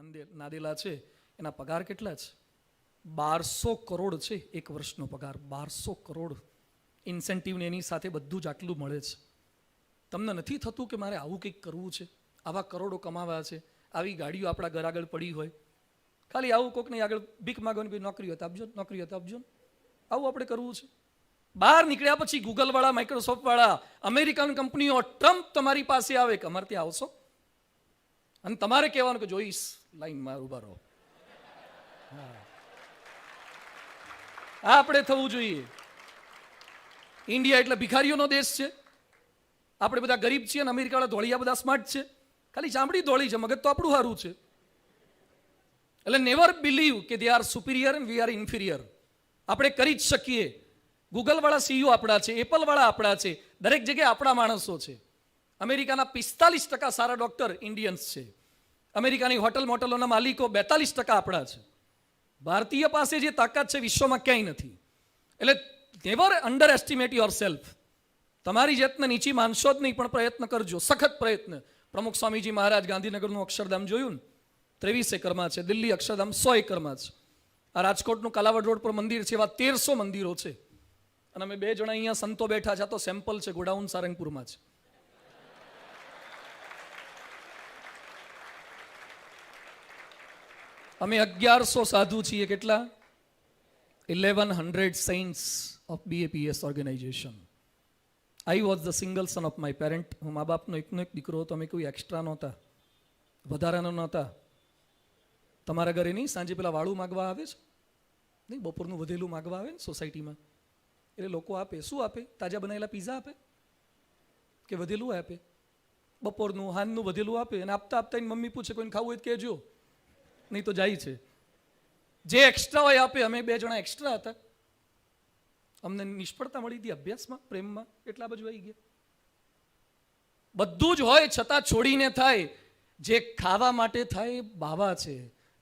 નાદેલા છે એના પગાર કેટલા છે? 1200 કરોડ છે એક વર્ષનો પગાર. 1200 કરોડ ઇન્સેન્ટિવ ને એની સાથે બધું જ આટલું મળે છે. તમને નથી થતું કે મારે આવું કંઈક કરવું છે? આવા કરોડો કમાવા છે, આવી ગાડીઓ આપણા ઘર આગળ પડી હોય, ખાલી આવું કોકની આગળ ભીખ માગવાની, ભાઈ નોકરી હતા આપજો, નોકરી હતા આપજો, આવું આપણે કરવું છે? બહાર નીકળ્યા પછી ગૂગલ વાળા, માઇક્રોસોફ્ટ વાળા, અમેરિકન કંપનીઓ, ટ્રમ્પ તમારી પાસે આવે કે અમારે ત્યાં આવશો, અને તમારે કહેવાનું કે જોઈશ લાઈનમાં ઉભા રહો. આ આપણે થવું જોઈએ. ઇન્ડિયા એટલે ભિખારીઓનો દેશ છે. આપણે બધા ગરીબ છીએ અને અમેરિકા વાળા ધોળિયા બધા સ્માર્ટ છે. ખાલી ચામડી ધોળી છે, મગજ તો આપણું સારું છે. એટલે નેવર બિલીવ કે they are superior and we are inferior. આપણે કરી જ શકીએ. ગૂગલ વાળા સીઈઓ આપણા છે, એપલ વાળા આપણા છે, દરેક જગ્યાએ આપણા માણસો છે. અમેરિકાના 45% સારા ડોક્ટર ઇન્ડિયન્સ છે. અમેરિકાની હોટલ મોટલોના માલિકો 42% આપણા છે. ભારતીય પાસે જે તાકાત છે વિશ્વમાં ક્યાંય નથી. એટલે never under estimate your self. તમારી જાતને નીચી માનશો જ નહીં, પણ પ્રયત્ન કરજો, સખત પ્રયત્ન. પ્રમુખ સ્વામીજી મહારાજ ગાંધીનગરનું અક્ષરધામ જોયું ને, 23 એકરમાં છે. દિલ્હી અક્ષરધામ 100 એકરમાં છે. આ રાજકોટનું કાલાવડ રોડ પર મંદિર છે, એવા 1300 મંદિરો છે. અને અમે 2 જણા અહીંયા સંતો બેઠા છે. આ તો સેમ્પલ છે, ગોડાઉન સારંગપુરમાં છે. અમે 1100 સાધુ છીએ. કેટલા? 1100 saints of BAPS organization. I was the single son of my parent. હું મા બાપનો એકનો એક દીકરો હતો. અમે કોઈ એક્સ્ટ્રા નહોતા, વધારાના નહોતા. તમારા ઘરે નહીં સાંજે પેલા વાળું માગવા આવે છે નહીં, બપોરનું વધેલું માગવા આવે ને સોસાયટીમાં, એટલે લોકો આપે. શું આપે? તાજા બનાવેલા પીઝા આપે કે વધેલું આપે? બપોરનું હાનનું વધેલું આપે. અને આપતા આપતા એની મમ્મી પૂછે કોઈને ખાવું હોય કહેજો, નહીં તો જાય છે. જે એક્સ્ટ્રા હોય આપે. અમે 2 જણા એક્સ્ટ્રા હતા. અમને નિષ્ફળતા મળી હતી અભ્યાસમાં, પ્રેમમાં, એટલા બધું આવી ગયા. બધું જ હોય છતાં છોડીને થાય. જે ખાવા માટે થાય એ બાવા છે,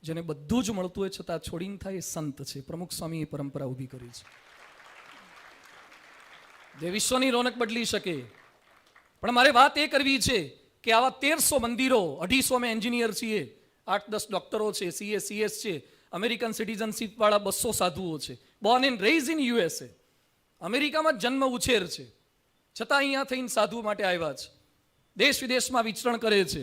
જેને બધું જ મળતું હોય છતાં છોડીને થાય એ સંત છે. પ્રમુખ સ્વામી એ પરંપરા ઊભી કરી છે, જે વિશ્વની રોનક બદલી શકે. પણ મારે વાત એ કરવી છે કે આવા 1300 મંદિરો, 250 અમે એન્જિનિયર છીએ, 8-10 ડોક્ટરો છે, સીએ સીએસ છે, અમેરિકન સિટીઝનશીપ વાળા 200 સાધુઓ છે, Born and raise in USA. અમેરિકામાં જન્મ ઉછેર છે, છતાં અહીંયા થઈને સાધુ માટે આવ્યા છે. દેશ વિદેશમાં વિચરણ કરે છે,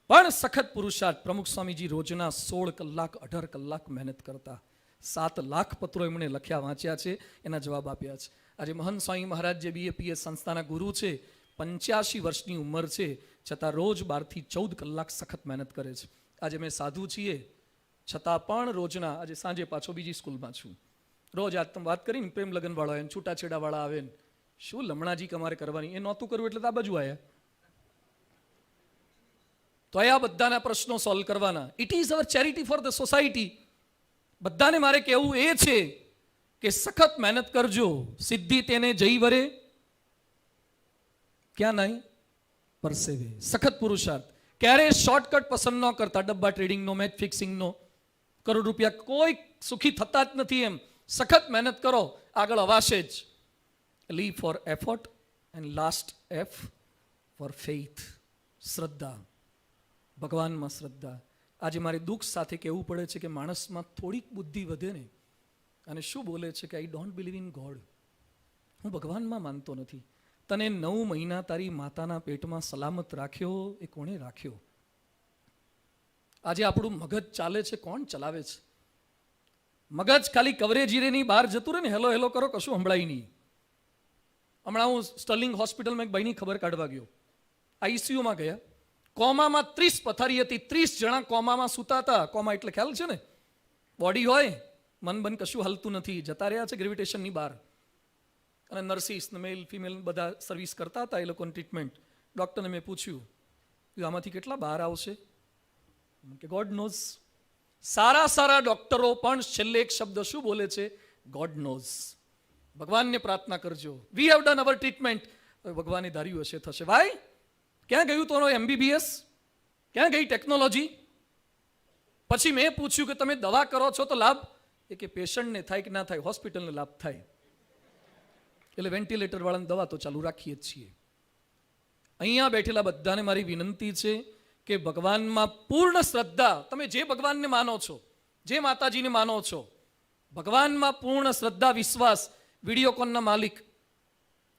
પણ સખત પુરુષાર્થ. પ્રમુખ સ્વામીજી રોજના 16 કલાક 18 કલાક મહેનત કરતા. 7 લાખ પત્રો એમણે લખ્યા, વાંચ્યા છે, એના જવાબ આપ્યા છે. આજે મહંત સ્વામી મહારાજ જે BAPS સંસ્થાના ગુરુ છે, 85 વર્ષની ઉંમર છે, છતાં રોજ 12 થી 14 કલાક સખત મહેનત કરે છે. આજે મેં સાધુ છીએ છતાં પણ રોજના, આજે સાંજે પાછો બીજી સ્કૂલમાં છું, રોજ આજ તમે વાત કરીને પ્રેમ લગ્ન વાળા આવે, છૂટાછેડા વાળા આવે ને, શું લમણાજી કમારે કરવાની, એ નહોતું કરવું એટલે તો આ બાજુ આવ્યા. તો આ બધાના પ્રશ્નો સોલ્વ કરવાના. It is our charity for the society. બધાને મારે કહેવું એ છે કે સખત મહેનત કરજો. સિદ્ધિ તેને જઈ વરે ક્યાં નહીં પરસેવે. સખત પુરુષાર્થ. ક્યારે શોર્ટકટ પસંદ ન કરતા. ડબ્બા ટ્રેડિંગનો, મેચ ફિક્સિંગનો, કરોડ રૂપિયા કોઈ સુખી થતા જ નથી. એમ સખત મહેનત કરો, આગળ અવાશે જ. Leave for effort and last F for faith. શ્રદ્ધા, ભગવાનમાં શ્રદ્ધા. આજે મારે દુઃખ સાથે કહેવું પડે છે કે માણસમાં થોડીક બુદ્ધિ વધે ને, અને શું બોલે છે કે I don't believe in God. હું ભગવાનમાં માનતો નથી. તને 9 મહિના તારી માતાના પેટમાં સલામત રાખ્યો, એ કોણે રાખ્યો? આજે આપણું મગજ ચાલે છે, કોણ ચલાવે છે? મગજ ખાલી કવરેજીરેની બહાર જતું રહે ને, હેલો હેલો કરો, કશું સંભળાય નહીં. હમણાં હું સ્ટર્લિંગ હોસ્પિટલમાં એક ભાઈની ખબર કાઢવા ગયો. ICUમાં ગયા. કોમામાં 30 પથારી હતી, 30 જણા કોમામાં સૂતા હતા. કોમા એટલે ખ્યાલ છે ને, બોડી હોય, મન બન કશું હલતું નથી, જતા રહ્યા છે ગ્રેવિટેશનની બહાર. અને નર્સિસ, મેલ ફિમેલ બધા સર્વિસ કરતા હતા એ લોકોની ટ્રીટમેન્ટ. ડૉક્ટરને મેં પૂછ્યું કે આમાંથી કેટલા બહાર આવશે? કે ગોડ નોઝ. સારા સારા ડૉક્ટરો પણ છેલ્લે એક શબ્દ શું બોલે છે? God knows. ભગવાનને પ્રાર્થના કરજો. We have done our treatment. ભગવાને ધાર્યું હશે થશે. ભાઈ ક્યાં ગયું તો MBBS? ક્યાં ગઈ ટેકનોલોજી? પછી મેં પૂછ્યું કે તમે દવા કરો છો તો લાભ? એ કે પેશન્ટને થાય કે ના થાય, હોસ્પિટલને લાભ થાય. એટલે વેન્ટિલેટર વાળાની દવા તો ચાલુ રાખીએ જ છીએ. અહીંયા બેઠેલા બધાને મારી વિનંતી છે કે ભગવાનમાં પૂર્ણ શ્રદ્ધા, તમે જે ભગવાનને માનો છો, જે માતાજીને માનો છો, ભગવાનમાં પૂર્ણ શ્રદ્ધા વિશ્વાસ. વિડીયોકોનના માલિક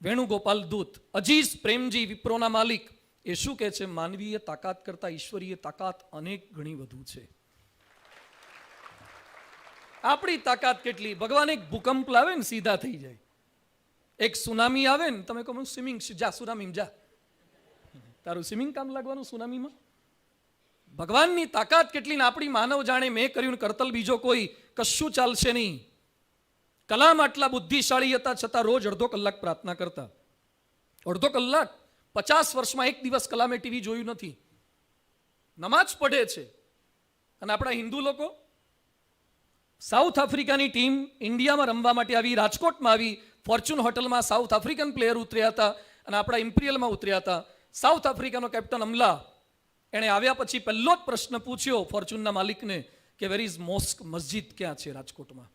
વેણુગોપાલ દૂત, અજીઝ પ્રેમજી વિપ્રોના માલિક, એ શું કહે છે? માનવીય તાકાત કરતા ઈશ્વરીય તાકાત અનેક ગણી વધુ છે. આપણી તાકાત કેટલી? ભગવાન એક ભૂકંપ લાવે ને સીધા થઈ જાય, એક સુનામી આવે ને તમે કહો સ્વિમિંગ જા, સુનામી જા, તારું સ્વિમિંગ કામ લાગવાનું સુનામીમાં? ભગવાનની તાકાત કેટલી ને આપણી માનવ જાણે મેં કર્યું ને કરતલ બીજો કોઈ, કશું ચાલશે નહીં. કલામ આટલા બુદ્ધિશાળી હતા છતાં રોજ અડધો કલાક પ્રાર્થના કરતા. અડધો કલાક. 50 વર્ષમાં એક દિવસ કલામે ટીવી જોયું નથી. નમાજ પઢે છે. અને આપણા હિન્દુ લોકો, સાઉથ આફ્રિકાની ટીમ ઇન્ડિયામાં રમવા માટે આવી, રાજકોટમાં આવી, ફોર્ચ્યુન હોટલમાં સાઉથ આફ્રિકન પ્લેયર ઉતર્યા હતા અને આપણા ઇમ્પિરિયલમાં ઉતર્યા હતા. સાઉથ આફ્રિકાનો કેપ્ટન અમલા, એણે આવ્યા પછી પહેલો જ પ્રશ્ન પૂછ્યો ફોર્ચ્યુનના માલિકને કે વેર ઇઝ મોસ્ક, મસ્જિદ ક્યાં છે રાજકોટમાં?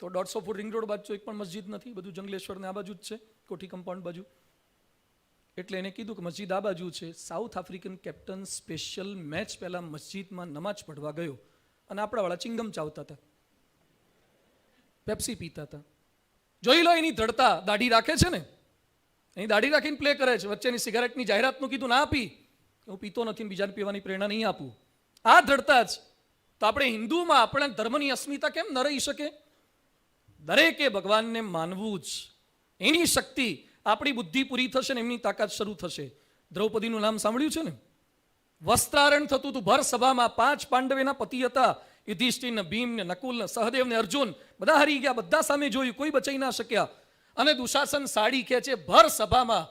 તો 150 ફૂટ રિંગ રોડ બાજુ એક પણ મસ્જિદ નથી, બધું જંગલેશ્વર ને આ બાજુ જ છે, કોઠી કમ્પાઉન્ડ બાજુ. એટલે એને કીધું કે મસ્જિદ આ બાજુ છે. South African captain special match પહેલા મસ્જિદમાં નમાજ પઢવા ગયો અને આપણાવાળા ચિંગમ ચાવતા હતા, પેપ્સી પીતા હતા. જોઈ લો એની ધડતા, દાઢી રાખે છે ને, એની દાઢી રાખીને પ્લે કરે છે. વચ્ચેની સિગારેટની જાહેરાતનું કીધું ના આપી, હું પીતો નથી, બીજાને પીવાની પ્રેરણા નહીં આપું. આ ધડતા જ. તો આપણે હિન્દુમાં આપણા ધર્મની અસ્મિતા કેમ ન રહી શકે? દરેકે ભગવાનને માનવું જ. એની શક્તિ, આપણી બુદ્ધિ પૂરી થશે ને એમની તાકાત શરૂ થશે. દ્રૌપદીનું નામ સાંભળ્યું છે ને? વસ્ત્રારણ થતું હતું ભર સભામાં. 5 પાંડવેના પતિ હતા, યુધિષ્ઠિર ને ભીમ ને નકુલ ને સહદેવ ને અર્જુન, બધા હારી ગયા, બધા સામે જોયું, કોઈ બચાઈ ના શક્યા. અને દુશાસન સાડી ખેંચે ભર સભામાં,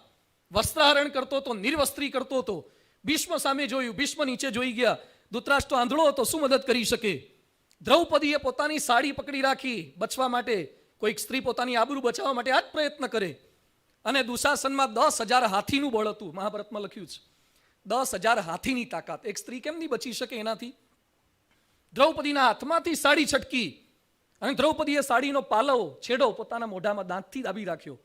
વસ્ત્રાહરણ કરતો હતો, નિર્વસ્ત્રી કરતો હતો. ભીષ્મ સામે જોયું, ભીષ્મ નીચે જોઈ ગયા. ધૃતરાષ્ટ્ર આંધળો હતો, શું મદદ કરી શકે? દ્રૌપદીએ પોતાની સાડી પકડી રાખી બચવા માટે. કોઈક સ્ત્રી પોતાની આબરૂ બચાવવા માટે આ જ પ્રયત્ન કરે. અને દુશાસનમાં 10,000 હાથીનું બળ હતું, મહાભારતમાં લખ્યું છે. 10,000 હાથીની તાકાત. એક સ્ત્રી કેમ નહીં બચી શકે એનાથી? દ્રૌપદીના હાથમાંથી સાડી છટકી અને દ્રૌપદીએ સાડીનો પાલવ, છેડો પોતાના મોઢામાં દાંતથી દાબી રાખ્યો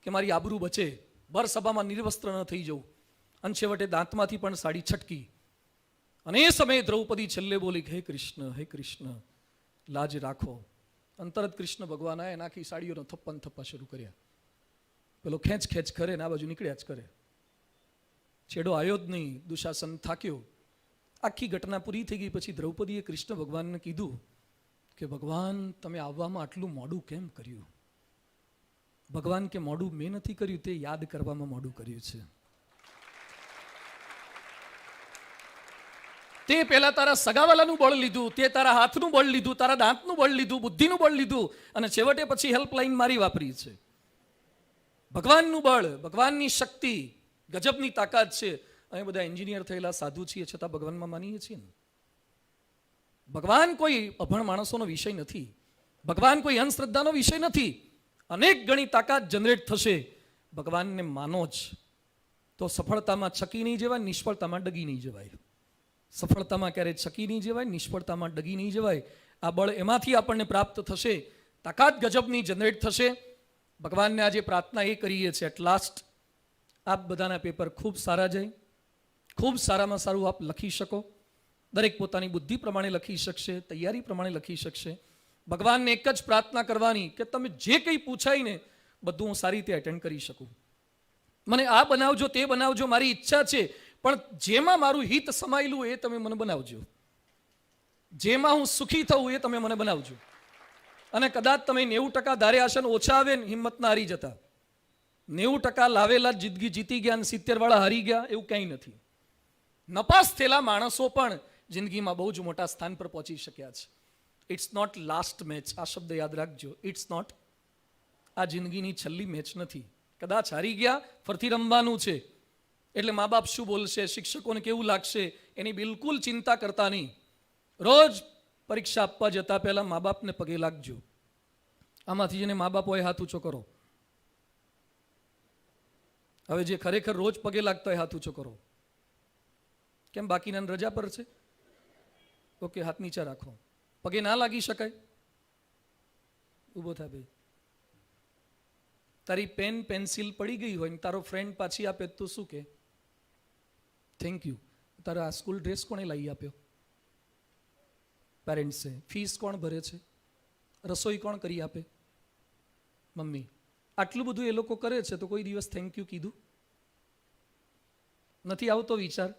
કે મારી આબરૂ બચે, ભર સભામાં નિર્વસ્ત્ર ન થઈ જવું. અને છેવટે દાંતમાંથી પણ સાડી છટકી. અને એ સમયે દ્રૌપદી છેલ્લે બોલી, હે કૃષ્ણ લાજ રાખો. અંતરત કૃષ્ણ ભગવાન આયા, નાખી સાડીઓનો થપ્પા શરૂ કર્યા. પેલો ખેંચ કરે ને આ બાજુ નીકળ્યા જ કરે. છેડો આવ્યો જ નહીં. દુશાસન થાક્યો. આખી ઘટના પૂરી થઈ ગઈ પછી દ્રૌપદીએ કૃષ્ણ ભગવાનને કીધું કે ભગવાન, તમે આવવામાં આટલું મોડું કેમ કર્યું? ભગવાન કે મોડું મેં નથી કર્યું, તે યાદ કરવામાં મોડું કર્યું છે. તે પહેલા તારા સગાવાલાનું બળ લીધું, તે તારા હાથનું બળ લીધું, તારા દાંતનું બળ લીધું, બુદ્ધિનું બળ લીધું અને છેવટે પછી હેલ્પલાઇન મારી વાપરી છે. ભગવાનનું બળ, ભગવાનની શક્તિ, ગજબની તાકાત છે. અમે બધા એન્જિનિયર થયેલા સાધુ છીએ છતાં ભગવાનમાં માનીએ છીએ ને. ભગવાન કોઈ અભણ માણસોનો વિષય નથી. ભગવાન કોઈ અંધશ્રદ્ધાનો વિષય નથી. અનેક ગણી તાકાત જનરેટ થશે. ભગવાનને માનો જ તો સફળતામાં છકી નહીં જવાય, નિષ્ફળતામાં ડગી નહીં જવાય. સફળતામાં ક્યારેય છકી નહીં જવાય, નિષ્ફળતામાં ડગી નહીં જવાય. આ બળ એમાંથી આપણને પ્રાપ્ત થશે. તાકાત ગજબની જનરેટ થશે. ભગવાનને આજે પ્રાર્થના એ કરીએ છીએ, એટ લાસ્ટ આપ બધાના પેપર ખૂબ સારા જાય, ખૂબ સારામાં સારું આપ લખી શકો. દરેક પોતાની બુદ્ધિ પ્રમાણે લખી શકશે, તૈયારી પ્રમાણે લખી શકશે. ભગવાનને એક જ પ્રાર્થના કરવાની કે તમે જે કંઈ પૂછાય ને બધું હું સારી રીતે એટેન્ડ કરી શકું. મને આ બનાવજો, તે બનાવજો, મારી ઈચ્છા છે, પણ જેમાં મારું હિત સમાયેલું એ તમે મને બનાવજો. જેમાં હું સુખી થવું એ તમે મને બનાવજો. અને કદાચ તમે 90% ધારે આશન ઓછા આવે ને હિંમત ના હારી જતા. 90% લાવેલા જિંદગી જીતી ગયા અને 70 હારી ગયા એવું કંઈ નથી. નપાસ થયેલા માણસો પણ જિંદગીમાં બહુ જ મોટા સ્થાન પર પહોંચી શક્યા છે. It's not last match. આ શબ્દ યાદ રાખજો. It's not. આ જિંદગીની છેલ્લી મેચ નથી. કદાચ હારી ગયા, ફરીથી રમવાનું છે. એટલે મા બાપ શું બોલશે, શિક્ષકોને કેવું લાગશે, એની બિલકુલ ચિંતા કરતા નહીં. રોજ પરીક્ષા આપવા જતા પહેલા મા બાપને પગે લાગજો. આમાંથી જેને મા બાપ હોય હાથ ઊંચો કરો. હવે જે ખરેખર રોજ પગે લાગતા હોય હાથ ઊંચો કરો. કેમ બાકીના રજા પર છે? ઓકે, હાથ નીચે રાખો. પગે ના લાગી શકાય? ઊભો થા ભાઈ. તારી પેન પેન્સિલ પડી ગઈ હોય ને તારો ફ્રેન્ડ પાછી આપે તો શું કે? Thank you. તારા આ સ્કૂલ ડ્રેસ કોણે લાવી આપ્યો? પેરેન્ટ્સે. ફીસ કોણ ભરે છે? રસોઈ કોણ કરી આપે? મમ્મી. આટલું બધું એ લોકો કરે છે તો કોઈ દિવસ થેન્ક યુ કીધું નથી? આવતો વિચાર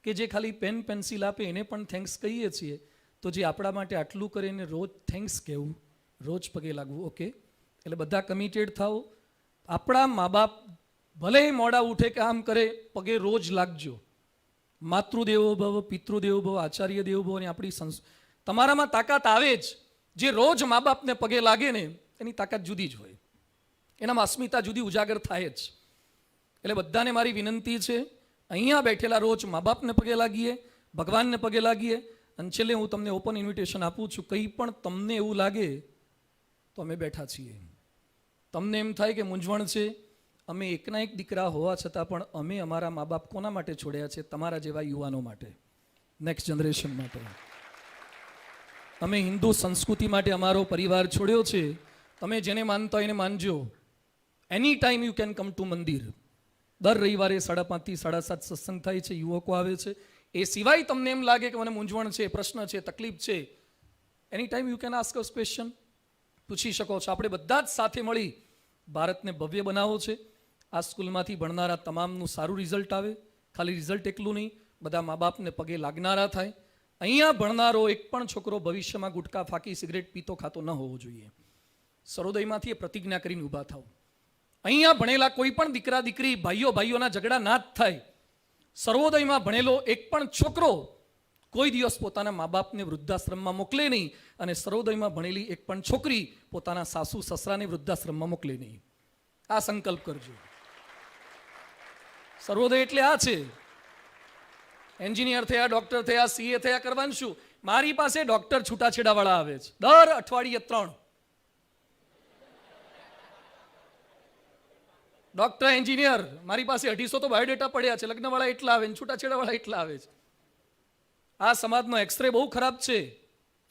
કે જે ખાલી પેન પેન્સિલ આપે એને પણ થેન્ક્સ કહીએ છીએ, તો જે આપણા માટે આટલું કરે એને રોજ થેન્ક્સ કહેવું, રોજ પગે લાગવું. ઓકે, એટલે બધા કમિટેડ થાઓ. આપણા મા બાપ ભલે મોડા ઉઠે કે આમ કરે, પગે રોજ લાગજો. માતૃદેવો ભવ, પિતૃદેવો ભવ, આચાર્ય દેવો ભવ. અને આપણી તમારામાં તાકાત આવે જ જે રોજ મા બાપને પગે લાગે ને, એની તાકાત જુદી જ હોય, એનામાં અસ્મિતા જુદી ઉજાગર થાય જ. એટલે બધાને મારી વિનંતી છે, અહીંયા બેઠેલા રોજ મા બાપને પગે લાગીએ, ભગવાનને પગે લાગીએ. અને છેલ્લે હું તમને ઓપન ઇન્વિટેશન આપું છું, કંઈ પણ તમને એવું લાગે તો અમે બેઠા છીએ. તમને એમ થાય કે મૂંઝવણ છે, અમે એકના એક દીકરા હોવા છતાં પણ અમે અમારા મા બાપ કોના માટે છોડ્યા છે? તમારા જેવા યુવાનો માટે, નેક્સ્ટ જનરેશન માટે. અમે હિન્દુ સંસ્કૃતિ માટે અમારો પરિવાર છોડ્યો છે. તમે જેને માનતા હોય એને માનજો. Any time you can come to મંદિર. દર રવિવારે 5:30 થી 7:30 સત્સંગ થાય છે, યુવકો આવે છે. એ સિવાય તમને એમ લાગે કે મને મૂંઝવણ છે, પ્રશ્ન છે, તકલીફ છે, any time you can ask us question, પૂછી શકો છો. આપણે બધા જ સાથે મળી ભારતને ભવ્ય બનાવો છે. આ સ્કૂલમાંથી ભણનારા તમામનું સારું રિઝલ્ટ આવે. ખાલી રિઝલ્ટ એકલું નહીં, બધા મા બાપને પગે લાગનારા થાય. અહીંયા ભણનારો એક પણ છોકરો ભવિષ્યમાં ગુટકા, ફાકી, સિગરેટ પીતો ખાતો ન હોવો જોઈએ. સરોદયમાંથી એ પ્રતિજ્ઞા કરીને ઊભા થાવ. અહીંયા ભણેલા કોઈ પણ દીકરા દીકરી, ભાઈઓ ભાઈઓના ઝઘડા ના જ થાય. સર્વોદયમાં ભણેલો એક પણ છોકરો કોઈ દિવસ પોતાના મા બાપને વૃદ્ધાશ્રમમાં મોકલે નહીં, અને સર્વોદયમાં ભણેલી એક પણ છોકરી પોતાના સાસુ સસરાને વૃદ્ધાશ્રમમાં મોકલે નહીં. આ સંકલ્પ કરજો. સર્વોદય એટલે આ છે. એન્જિનિયર થયા, ડોક્ટર થયા, સીએ થયા, કરવાનું શું? મારી પાસે ડોક્ટર છૂટાછેડાવાળા આવે છે દર અઠવાડિયે 3. ડોક્ટર, એન્જિનિયર, મારી પાસે 250 તો બાયોડેટા પડ્યા છે. લગ્નવાળા એટલા આવે, છૂટાછેડાવાળા એટલા આવે છે. આ સમાજનો એક્સરે બહુ ખરાબ છે,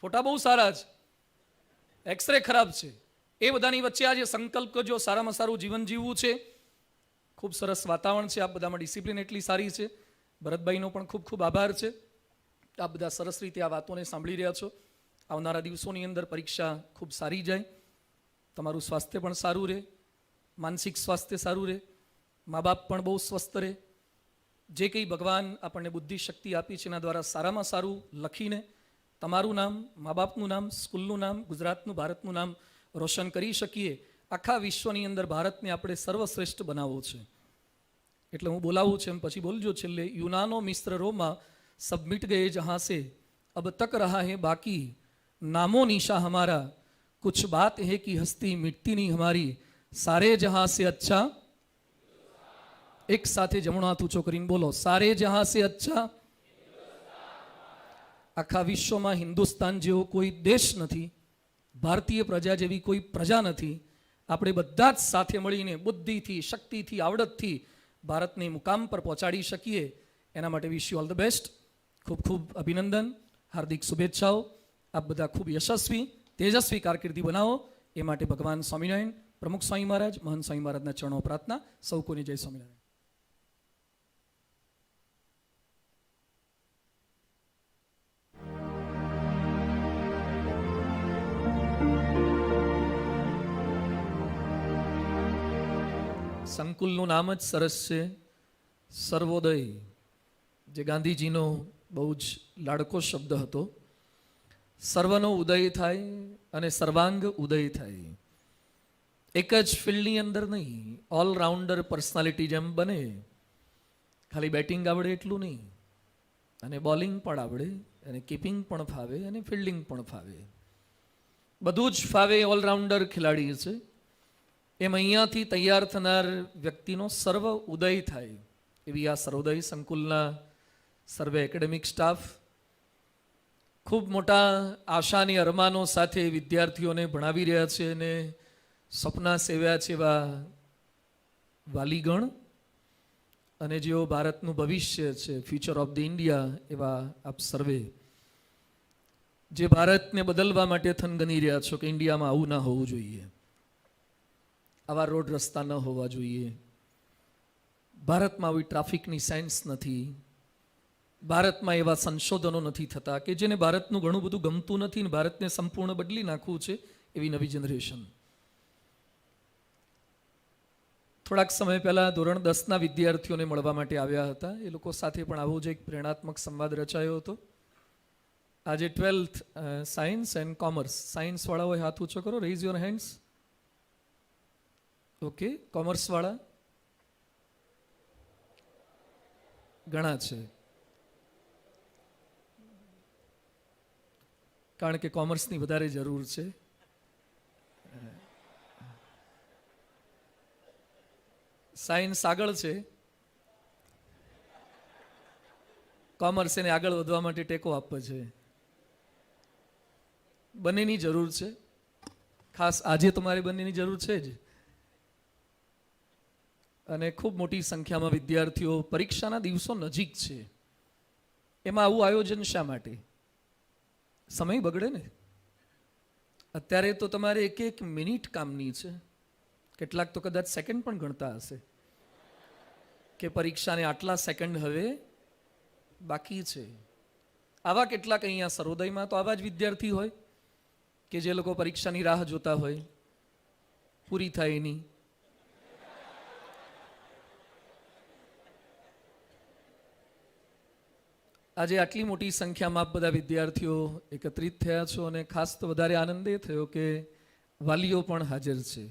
ફોટા બહુ સારા છે, એક્સરે ખરાબ છે. એ બધાની વચ્ચે આજે સંકલ્પ કરજો, સારામાં સારું જીવન જીવવું છે. ખૂબ સરસ વાતાવરણ છે, આ બધામાં ડિસિપ્લિન એટલી સારી છે. ભરતભાઈનો પણ ખૂબ ખૂબ આભાર છે. આ બધા સરસ રીતે આ વાતોને સાંભળી રહ્યા છો. આવનારા દિવસોની અંદર પરીક્ષા ખૂબ સારી જાય, તમારું સ્વાસ્થ્ય પણ સારું રહે, માનસિક સ્વાસ્થ્ય સારું રહે, મા બાપ પણ બહુ સ્વસ્થ રહે. જે કંઈ ભગવાન આપણને બુદ્ધિ શક્તિ આપી છે એના દ્વારા સારામાં સારું લખીને તમારું નામ, મા બાપનું નામ, સ્કૂલનું નામ, ગુજરાતનું, ભારતનું નામ રોશન કરી શકીએ. આખા વિશ્વની અંદર ભારતને આપણે સર્વશ્રેષ્ઠ બનાવવો છે. એટલે હું બોલાવું છે એમ પછી બોલજો છેલ્લે. યુનાનો મિસ્ર રોમા સબ મિટ ગયે જહાં સે, અબ તક રહા હે બાકી, નામો નિશા હમારા, કુછ બાત હે કી હસ્તી મિટતી નહીં હમારી, સારે જહાં સે અચ્છા. એક સાથે જમણો હાથ ઊંચો કરીને બોલો, સારે જહાં સે અચ્છા. આખા વિશ્વમાં હિન્દુસ્તાન જેવો કોઈ દેશ નથી, ભારતીય પ્રજા જેવી કોઈ પ્રજા નથી. આપણે બધા જ સાથે મળીને બુદ્ધિથી, શક્તિથી, આવડતથી ભારતને મુકામ પર પહોંચાડી શકીએ. એના માટે wish you all the best. ખૂબ ખૂબ અભિનંદન, હાર્દિક શુભેચ્છાઓ. આપ બધા ખૂબ યશસ્વી, તેજસ્વી કારકિર્દી બનાવો એ માટે ભગવાન સ્વામિનારાયણ, પ્રમુખ સ્વામી મહારાજ, મહંત સ્વામી મહારાજના ચરણો પ્રાર્થના. સૌ કોને જય સ્વામિનારાયણ. સંકુલનું નામ જ સરસ છે, સર્વોદય, જે ગાંધીજીનો બહુ જ લાડકો શબ્દ હતો. સર્વનો ઉદય થાય અને સર્વાંગ ઉદય થાય. એક જ ફિલ્ડની અંદર નહીં, ઓલરાઉન્ડર પર્સનાલિટી જેમ બને. ખાલી બેટિંગ આવડે એટલું નહીં, અને બોલિંગ પણ આવડે, અને કીપિંગ પણ ફાવે, અને ફિલ્ડિંગ પણ ફાવે. બધું જ ફાવે, ઓલરાઉન્ડર ખેલાડી છે. એમ અહીંયાથી તૈયાર થનાર વ્યક્તિનો સર્વ ઉદય થાય એવી આ સર્વોદય સંકુલના સર્વે એકેડેમિક સ્ટાફ ખૂબ મોટા આશા અને અરમાનો સાથે વિદ્યાર્થીઓને ભણાવી રહ્યા છે અને સપના સેવ્યા છે એવા વાલીગણ, અને જેઓ ભારતનું ભવિષ્ય છે, ફ્યુચર ઓફ ધ ઇન્ડિયા, એવા આપ સર્વે જે ભારતને બદલવા માટે થનગની રહ્યા છો કે ઇન્ડિયામાં આવું ના હોવું જોઈએ, આવા રોડ રસ્તા ન હોવા જોઈએ, ભારતમાં આવી ટ્રાફિકની સેન્સ નથી, ભારતમાં એવા સંશોધનો નથી થતા કે જેને ભારતનું ઘણું બધું ગમતું નથી ને ભારતને સંપૂર્ણ બદલી નાખવું છે એવી નવી જનરેશન. થોડાક સમય પહેલા ધોરણ 10ના વિદ્યાર્થીઓને મળવા માટે આવ્યા હતા. એ લોકો સાથે પણ આવો જ એક પ્રેરણાત્મક સંવાદ રચાયો હતો. આજે 12th science and commerce, science વાળાઓએ હાથ ઊંચો કરો, raise your hands. Okay, commerce વાળા ઘણા છે, કારણ કે કોમર્સની વધારે જરૂર છે. સાયન્સ આગળ છે, કોમર્સ એને આગળ વધવા માટે ટેકો આપવો છે. બંનેની જરૂર છે, ખાસ આજે તમારે બંનેની જરૂર છે જ. અને ખૂબ મોટી સંખ્યામાં વિદ્યાર્થીઓ, પરીક્ષાના દિવસો નજીક છે, એમાં આવું આયોજન શા માટે? સમય બગડે ને. અત્યારે તો તમારે એક એક મિનિટ કામની છે. કેટલાક તો કદાચ સેકન્ડ પણ ગણતા હશે કે પરીક્ષાને આટલા સેકન્ડ હવે બાકી છે. આવા કેટલાક અહીંયા સર્વોદયમાં તો આવા જ વિદ્યાર્થી હોય કે જે લોકો પરીક્ષાની રાહ જોતા હોય, પૂરી થાય એની. આજે આટલી મોટી સંખ્યામાં આપ બધા વિદ્યાર્થીઓ એકત્રિત થયા છો અને ખાસ તો વધારે આનંદ એ થયો કે વાલીઓ પણ હાજર છે.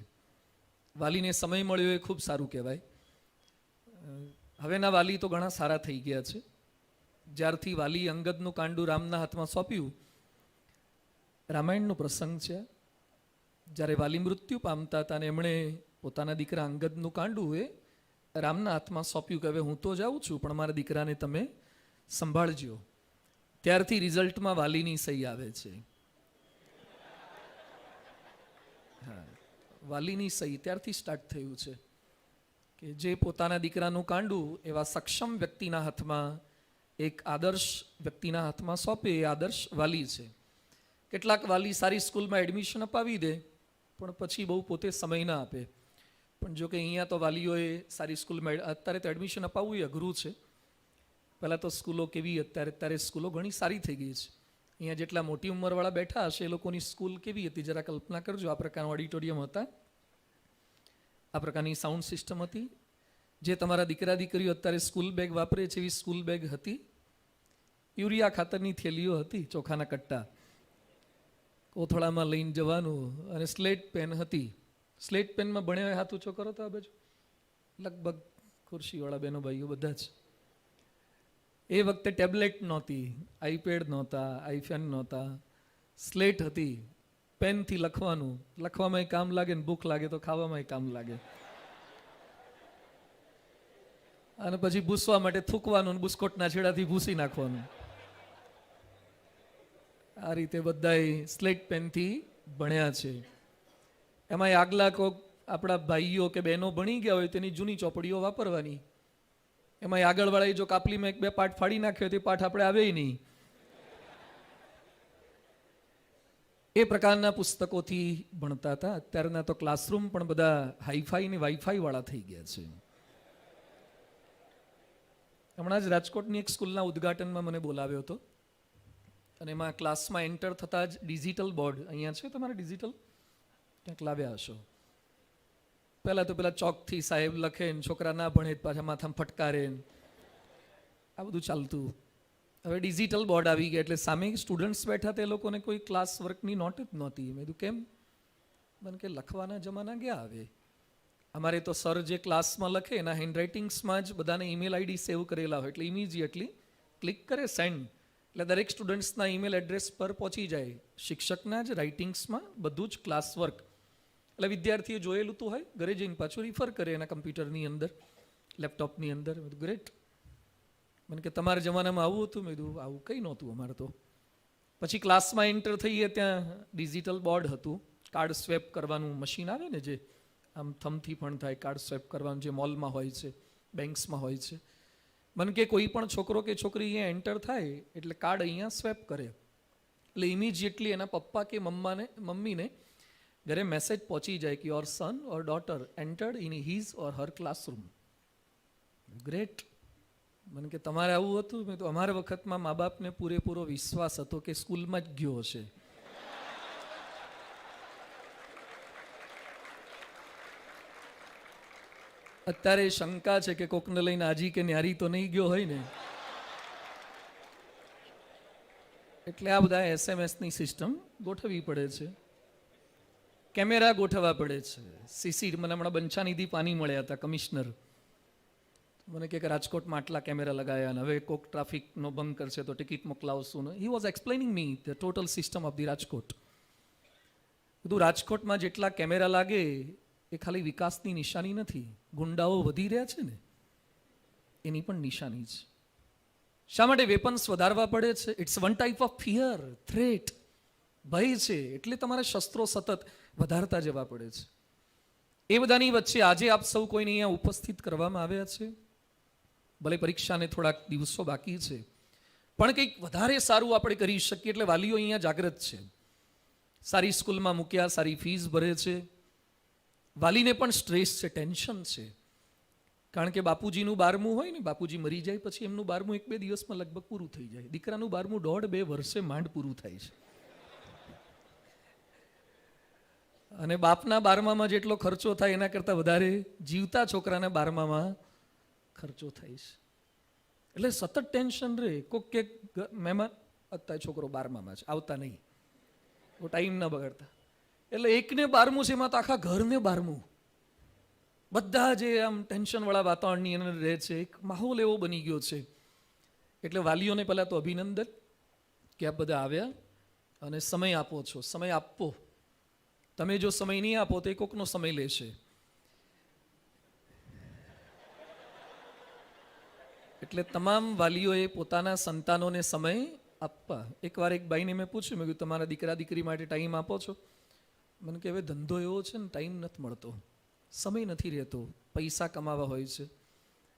વાલીને સમય મળ્યો એ ખૂબ સારું કહેવાય. હવેના વાલી તો ઘણા સારા થઈ ગયા છે. જ્યારથી વાલી અંગદનું કાંડું રામના હાથમાં સોંપ્યું, રામાયણનો પ્રસંગ છે, જ્યારે વાલી મૃત્યુ પામતા હતા અને એમણે પોતાના દીકરા અંગદનું કાંડું એ રામના હાથમાં સોંપ્યું કે હવે હું તો જાઉં છું પણ મારા દીકરાને તમે સંભાળજો. ત્યારથી રિઝલ્ટમાં વાલીની સહી આવે છે. હા, વાલીની સહી ત્યારથી સ્ટાર્ટ થયું છે કે જે પોતાના દીકરાનું કાંડું એવા સક્ષમ વ્યક્તિના હાથમાં, એક આદર્શ વ્યક્તિના હાથમાં સોંપે એ આદર્શ વાલી છે. કેટલાક વાલી સારી સ્કૂલમાં એડમિશન અપાવી દે પણ પછી બહુ પોતે સમય ના આપે. પણ જો કે અહીંયા તો વાલીઓએ સારી સ્કૂલમાં, અત્યારે તો એડમિશન અપાવવું એ અઘરું છે. પહેલાં તો સ્કૂલો કેવી, અત્યારે સ્કૂલો ઘણી સારી થઈ ગઈ છે. અહીંયા જેટલા મોટી ઉંમરવાળા બેઠા હશે એ લોકોની સ્કૂલ કેવી હતી જરા કલ્પના કરજો. આ પ્રકારનું ઓડિટોરિયમ હતા, આ પ્રકારની સાઉન્ડ સિસ્ટમ હતી. જે તમારા દીકરા દીકરીઓ અત્યારે સ્કૂલ બેગ વાપરે છે એવી સ્કૂલ બેગ હતી. યુરિયા ખાતરની થેલીઓ હતી, ચોખાના કટ્ટા, કોથળામાં લઈને જવાનું, અને સ્લેટ પેન હતી. સ્લેટ પેનમાં ભણ્યા હાથ ઊંચો કરો તો આ બાજુ. લગભગ ખુરશીવાળા બહેનો ભાઈઓ બધા જ. એ વખતે ટેબ્લેટ નહોતી, આઈપેડ નહોતા, આઈફેન નહોતા, સ્લેટ હતી. પેનથી લખવાનું, લખવામાં કામ લાગે ને ભૂખ લાગે તો ખાવામાં કામ લાગે. અને પછી ભૂસવા માટે થૂકવાનું, બુસ્કોટના છેડાથી ભૂસી નાખવાનું. આ રીતે બધાએ સ્લેટ પેનથી ભણ્યા છે. એમાં આગલા કોક આપણા ભાઈઓ કે બહેનો ભણી ગયા હોય તેની જૂની ચોપડીઓ વાપરવાની. એમાં આગળવાળાએ જો કાપલીમાં એક બે પાઠ ફાડી નાખ્યો તે પાઠ આપણે આવે નહીં. એ પ્રકારના પુસ્તકોથી ભણતા હતા. અત્યારના તો ક્લાસરૂમ પણ બધા હાઈફાઈ ને વાઈફાઈ વાળા થઈ ગયા છે. હમણાં જ રાજકોટની એક સ્કૂલના ઉદ્ઘાટનમાં મને બોલાવ્યો હતો અને એમાં ક્લાસમાં એન્ટર થતાં જ ડિજિટલ બોર્ડ, અહીંયા છે તમારે ડિજિટલ, ક્યાંક લાવ્યા હશો. પહેલાં તો પેલા ચોકથી સાહેબ લખે ને છોકરા ના ભણે પાછા માથામાં ફટકારે ને આ બધું ચાલતું. હવે ડિજિટલ બોર્ડ આવી ગયા એટલે સામે સ્ટુડન્ટ્સ બેઠા તે લોકોને કોઈ ક્લાસ વર્કની નોટ જ નહોતી. મેં કીધું કેમ? મને કે લખવાના જમાના ગયા આવે. અમારે તો સર જે ક્લાસમાં લખે એના હેન્ડરાઇટિંગ્સમાં જ બધાને ઈમેલ આઈડી સેવ કરેલા હોય એટલે ઇમિડિયેટલી ક્લિક કરે સેન્ડ, એટલે દરેક સ્ટુડન્ટ્સના ઈમેલ એડ્રેસ પર પહોંચી જાય. શિક્ષકના જ રાઇટિંગ્સમાં બધું જ ક્લાસ વર્ક, એટલે વિદ્યાર્થીએ જોયેલું તો હોય, ઘરે જઈને પાછું રિફર કરે એના કમ્પ્યુટરની અંદર, લેપટોપની અંદર. ગ્રેટ. મને કે તમારા જમાનામાં આવું હતું? મેં કીધું આવું કંઈ નહોતું અમારે તો. પછી ક્લાસમાં એન્ટર થઈએ ત્યાં ડિજિટલ બોર્ડ હતું. કાર્ડ સ્વેપ કરવાનું મશીન આવે ને, જે આમ થમથી પણ થાય, કાર્ડ સ્વેપ કરવાનું, જે મોલમાં હોય છે, બેંક્સમાં હોય છે. મને કે કોઈ પણ છોકરો કે છોકરી અહીંયા એન્ટર થાય એટલે કાર્ડ અહીંયા સ્વેપ કરે એટલે ઇમિડિયેટલી એના પપ્પા કે મમ્મીને ઘરે મેસેજ પહોંચી જાય કે your son or daughter entered in his or her classroom. Great. મને કે તમારે આવું હતું? મેં તો અમારા વખતમાં મા બાપને પૂરેપૂરો વિશ્વાસ હતો કે સ્કૂલમાં જ ગયો હશે. અત્યારે શંકા છે કે કોકને લઈને આજી કે ન્યારી તો નહીં ગયો હોય ને. એટલે આ બધા એસએમએસની સિસ્ટમ ગોઠવવી પડે છે, કેમેરા ગોઠવવા પડે છે. મને હમણાં બંછાનિધિ પાની મળ્યા હતા, કમિશનર. મને કે રાજકોટમાં આટલા કેમેરા લગાયા અને હવે કોક ટ્રાફિકનો ભંગ કરશે તો ટિકિટ મોકલાવશું ને. He was explaining me the total system of the Rajkot. બધું રાજકોટમાં જેટલા કેમેરા લાગે એ ખાલી વિકાસની નિશાની નથી, ગુંડાઓ વધી રહ્યા છે ને એની પણ નિશાની છે. શા માટે વેપન્સ વધારવા પડે છે? It's one type of fear, threat, ભય છે, એટલે તમારે શસ્ત્રો સતત વધારતા જવા પડે છે. એ બધાની વચ્ચે આજે આપ સૌ કોઈને અહીંયા ઉપસ્થિત કરવામાં આવ્યા છે. ભલે પરીક્ષાને થોડાક દિવસો બાકી છે, પણ કંઈક વધારે સારું આપણે કરી શકીએ એટલે વાલીઓ અહીંયા જાગૃત છે. સારી સ્કૂલમાં મૂક્યા, સારી ફીસ ભરે છે. વાલીને પણ સ્ટ્રેસ છે, ટેન્શન છે. કારણ કે બાપુજીનું 12મું હોય ને, બાપુજી મરી જાય પછી એમનું 12મું 1-2 દિવસમાં લગભગ પૂરું થઈ જાય. દીકરાનું 12મું 1.5-2 વર્ષે માંડ પૂરું થાય છે. અને બાપના 12મામાં જેટલો ખર્ચો થાય એના કરતાં વધારે જીવતા છોકરાના 12મામાં ખર્ચો થાય છે. એટલે સતત ટેન્શન રહે. કોક કે મહેમાન અત્યારે છોકરો 12મામાં છે, આવતા નહીં, ટાઈમ ના બગાડતા. એટલે એકને 12મું છે, એમાં તો આખા ઘરને 12મું. બધા જે આમ ટેન્શનવાળા વાતાવરણની અંદર રહે છે, એક માહોલ એવો બની ગયો છે. એટલે વાલીઓને પહેલાં તો અભિનંદન કે આપ બધા આવ્યા અને સમય આપો છો. સમય આપવો, તમે જો સમય નહીં આપો તો એ કોકનો સમય લેશે. એટલે તમામ વાલીઓએ પોતાના સંતાનોને સમય આપવા. એકવાર એક બાઈને મેં પૂછ્યું, મેં કીધું તમારા દીકરા દીકરી માટે ટાઈમ આપો છો? મને કે હવે ધંધો એવો છે ને, ટાઈમ નથી મળતો, સમય નથી રહેતો, પૈસા કમાવા હોય છે.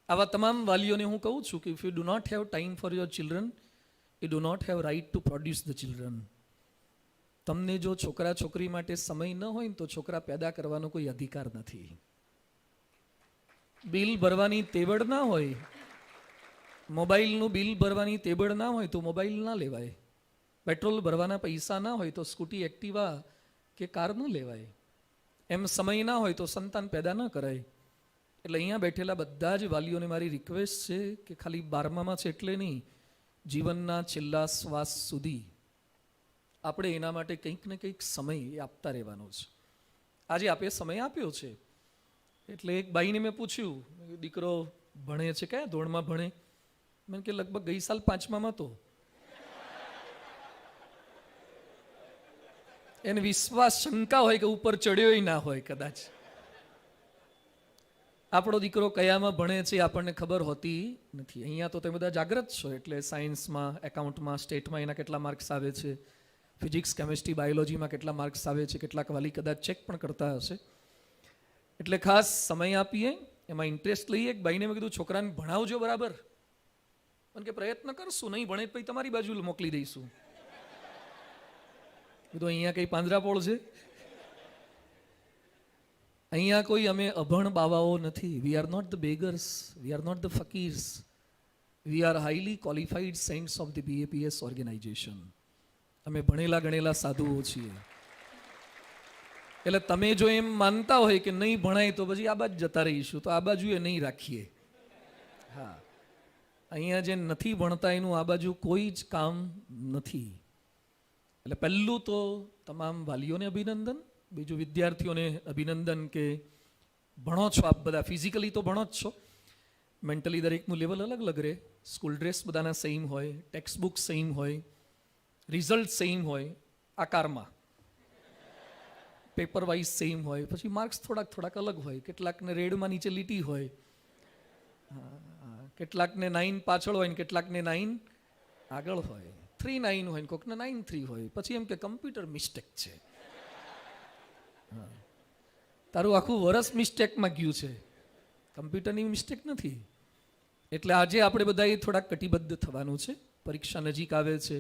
આવા તમામ વાલીઓને હું કહું છું કે if you do not have time for your children, you do not have right to produce the children. તમને જો છોકરા છોકરી માટે સમય ન હોય ને તો છોકરા પેદા કરવાનો કોઈ અધિકાર નથી. બિલ ભરવાની તેવડ ના હોય, મોબાઈલનું બિલ ભરવાની તેવડ ના હોય તો મોબાઈલ ના લેવાય. પેટ્રોલ ભરવાના પૈસા ના હોય તો સ્કૂટી, એક્ટિવા કે કાર ન લેવાય. એમ સમય ના હોય તો સંતાન પેદા ન કરાય. એટલે અહીંયા બેઠેલા બધા જ વાલીઓને મારી રિક્વેસ્ટ છે કે ખાલી 12મામાં છે એટલે નહીં, જીવનના છેલ્લા શ્વાસ સુધી આપણે એના માટે કંઈક ને કંઈક સમય આપતા રહેવાનો છે. આજે આપે સમય આપ્યો છે. એટલે એક બાઈને મેં પૂછ્યું, દીકરો ભણે છે, કયા ધોરણમાં ભણે? મેં કે લગભગ ગઈ સાલ 5મામાં હતો. એને વિશ્વાસ, શંકા હોય કે ઉપર ચડ્યો ના હોય કદાચ. આપણો દીકરો કયામાં ભણે છે આપણને ખબર હોતી નથી. અહીંયા તો તમે બધા જાગૃત છો, એટલે સાયન્સમાં, એકાઉન્ટમાં, સ્ટેટમાં એના કેટલા માર્ક્સ આવે છે, ફિઝિક્સ, કેમિસ્ટ્રી, બાયોલોજીમાં કેટલા માર્ક્સ આવે છે, કેટલાક વાલી કદાચ ચેક પણ કરતા હશે. એટલે ખાસ સમય આપીએ, એમાં ઇન્ટરેસ્ટ લઈએ. એક ભાઈને મેં કીધું છોકરાને ભણાવજો બરાબર. પણ કે પ્રયત્ન કરશું, નહીં ભણે પછી તમારી બાજુ મોકલી દઈશું. કીધું અહીંયા કઈ પાંજરાપોળ છે? અહીંયા કોઈ અમે અભણ બાવાઓ નથી. We are not the beggars, we are not the fakirs, we are highly qualified saints of the BAPS organisation. અમે ભણેલા ગણેલા સાધુઓ છીએ. એટલે તમે જો એમ માનતા હોય કે નહીં ભણાય તો પછી આ બાજુ જતા રહીશું, તો આ બાજુ એ નહીં રાખીએ. હા, અહીંયા જે નથી ભણતા એનું આ બાજુ કોઈ જ કામ નથી. એટલે પહેલું તો તમામ વાલીઓને અભિનંદન, બીજું વિદ્યાર્થીઓને અભિનંદન કે ભણો છો આપ બધા. ફિઝિકલી તો ભણો જ છો, મેન્ટલી દરેકનું લેવલ અલગ અલગ રહે. સ્કૂલ ડ્રેસ બધાના સેમ હોય, ટેક્સ્ટ બુક સેમ હોય, રિઝલ્ટ સેમ હોય, આકારમાં પેપર વાઇઝ સેમ હોય, પછી માર્ક્સ થોડાક અલગ હોય. કેટલાકને રેડમાં નીચે લીટી હોય, કેટલાકને 9 પાછળ હોય ને કેટલાકને 9 આગળ હોય, 3-9 હોય ને કોકને 9-3 હોય. પછી એમ કે કમ્પ્યુટર મિસ્ટેક છે. તારું આખું વર્ષ મિસ્ટેકમાં ગયું છે, કમ્પ્યુટરની મિસ્ટેક નથી. એટલે આજે આપણે બધાએ થોડાક કટિબદ્ધ થવાનું છે. પરીક્ષા નજીક આવે છે.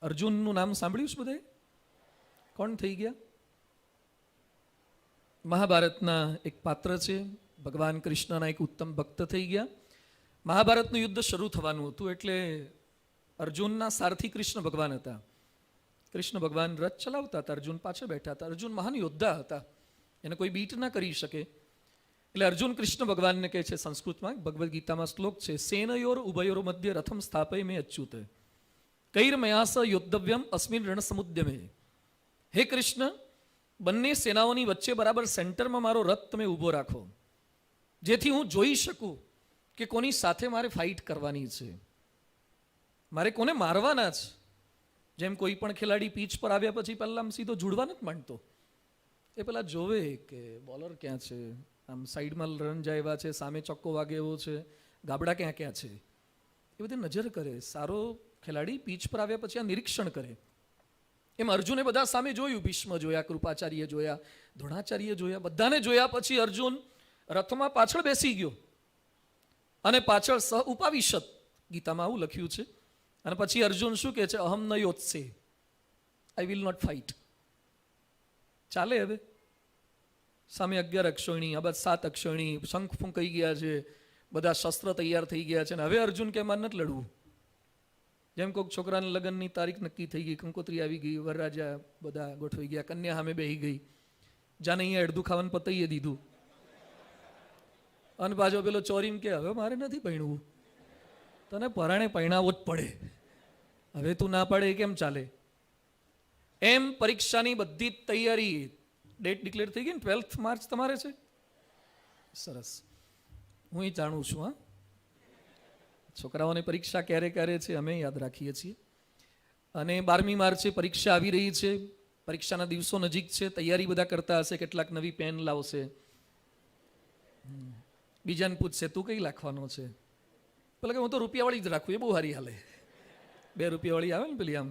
અર્જુનનું નામ સાંભળ્યું છે બધાએ? કોણ થઈ ગયા? મહાભારતના એક પાત્ર છે, ભગવાન કૃષ્ણના એક ઉત્તમ ભક્ત થઈ ગયા. મહાભારતનું યુદ્ધ શરૂ થવાનું હતું એટલે અર્જુનના સારથી કૃષ્ણ ભગવાન હતા. કૃષ્ણ ભગવાન રથ ચલાવતા હતા, અર્જુન પાછળ બેઠા હતા. અર્જુન મહાન યોદ્ધા હતા, એને કોઈ બીટ ના કરી શકે. એટલે અર્જુન કૃષ્ણ ભગવાનને કહે છે, સંસ્કૃતમાં ભગવદ્ ગીતામાં શ્લોક છે, સેનયોર ઉભયોર મધ્ય રથમ સ્થાપય મેં અચ્યુતે કૈર્મયાસ યોદ્ધવ્યમ અસ્મિન રણ સમુદ્યમે. હે કૃષ્ણ, બંને સેનાઓની વચ્ચે બરાબર સેન્ટરમાં મારો રથ તમે ઊભો રાખો, જેથી હું જોઈ શકું કે કોની સાથે મારે ફાઇટ કરવાની છે, મારે કોને મારવાના છે. જેમ કોઈ પણ ખેલાડી પીચ પર આવ્યા પછી પહેલા આમ સીધો જોડવા નથી માંડતો, એ પેલા જોવે કે બોલર ક્યાં છે, આમ સાઈડમાં રન જાય એવા છે, સામે ચોક્કો વાગે એવો છે, ગાબડા ક્યાં ક્યાં છે, એ બધી નજર કરે. સારો ખેલાડી પીચ પર આવ્યા પછી આ નિરીક્ષણ કરે. એમ અર્જુને બધા સામે જોયું, ભીષ્મ જોયા, કૃપાચાર્ય જોયા, દ્રોણાચાર્ય જોયા, બધાને જોયા પછી અર્જુન રથમાં પાછળ બેસી ગયો અને પાછળ સહ ઉપાવિશત, ગીતામાં આવું લખ્યું છે. અને પછી અર્જુન શું કહે છે, અહમ ન યોત્સે, આઈ વિલ નોટ ફાઇટ. ચાલે હવે સામે 11 અક્ષોહિણી, આ બાદ 7 અક્ષોહિણી, શંખ ફૂંકાઈ ગયા છે, બધા શસ્ત્ર તૈયાર થઈ ગયા છે, અને હવે અર્જુન કે મારે નથી લડવું. જેમ કોઈક છોકરાના લગ્નની તારીખ નક્કી થઈ ગઈ, કંકોત્રી આવી ગઈ, વરરાજા બધા ગોઠવાઈ ગયા, કન્યા સામે બેહી ગઈ, જાને અહીંયા અડધું ખાવાનું પતાઈએ દીધું, અને પાછો પેલો ચોરીમ કે હવે મારે નથી પૈણવું, તને પરાણે પૈણાવો જ પડે, હવે તું ના પાડે કેમ ચાલે. એમ પરીક્ષાની બધી તૈયારી, ડેટ ડિક્લેર થઈ ગઈ ને, 12 માર્ચ તમારે છે. સરસ, હું એ જાણું છું. હા, છોકરાઓને પરીક્ષા ક્યારે ક્યારે છે અમે યાદ રાખીએ છીએ. અને 12મી માર્ચે પરીક્ષા આવી રહી છે, પરીક્ષાના દિવસો નજીક છે, તૈયારી બધા કરતા હશે, કેટલાક નવી પેન લાવશે, બીજાને પૂછશે તું કઈ લાખવાનો છે, પેલા કે હું તો રૂપિયાવાળી જ રાખું, એ બહુ સારી હાલે. 2 રૂપિયાવાળી આવે ને પેલી, આમ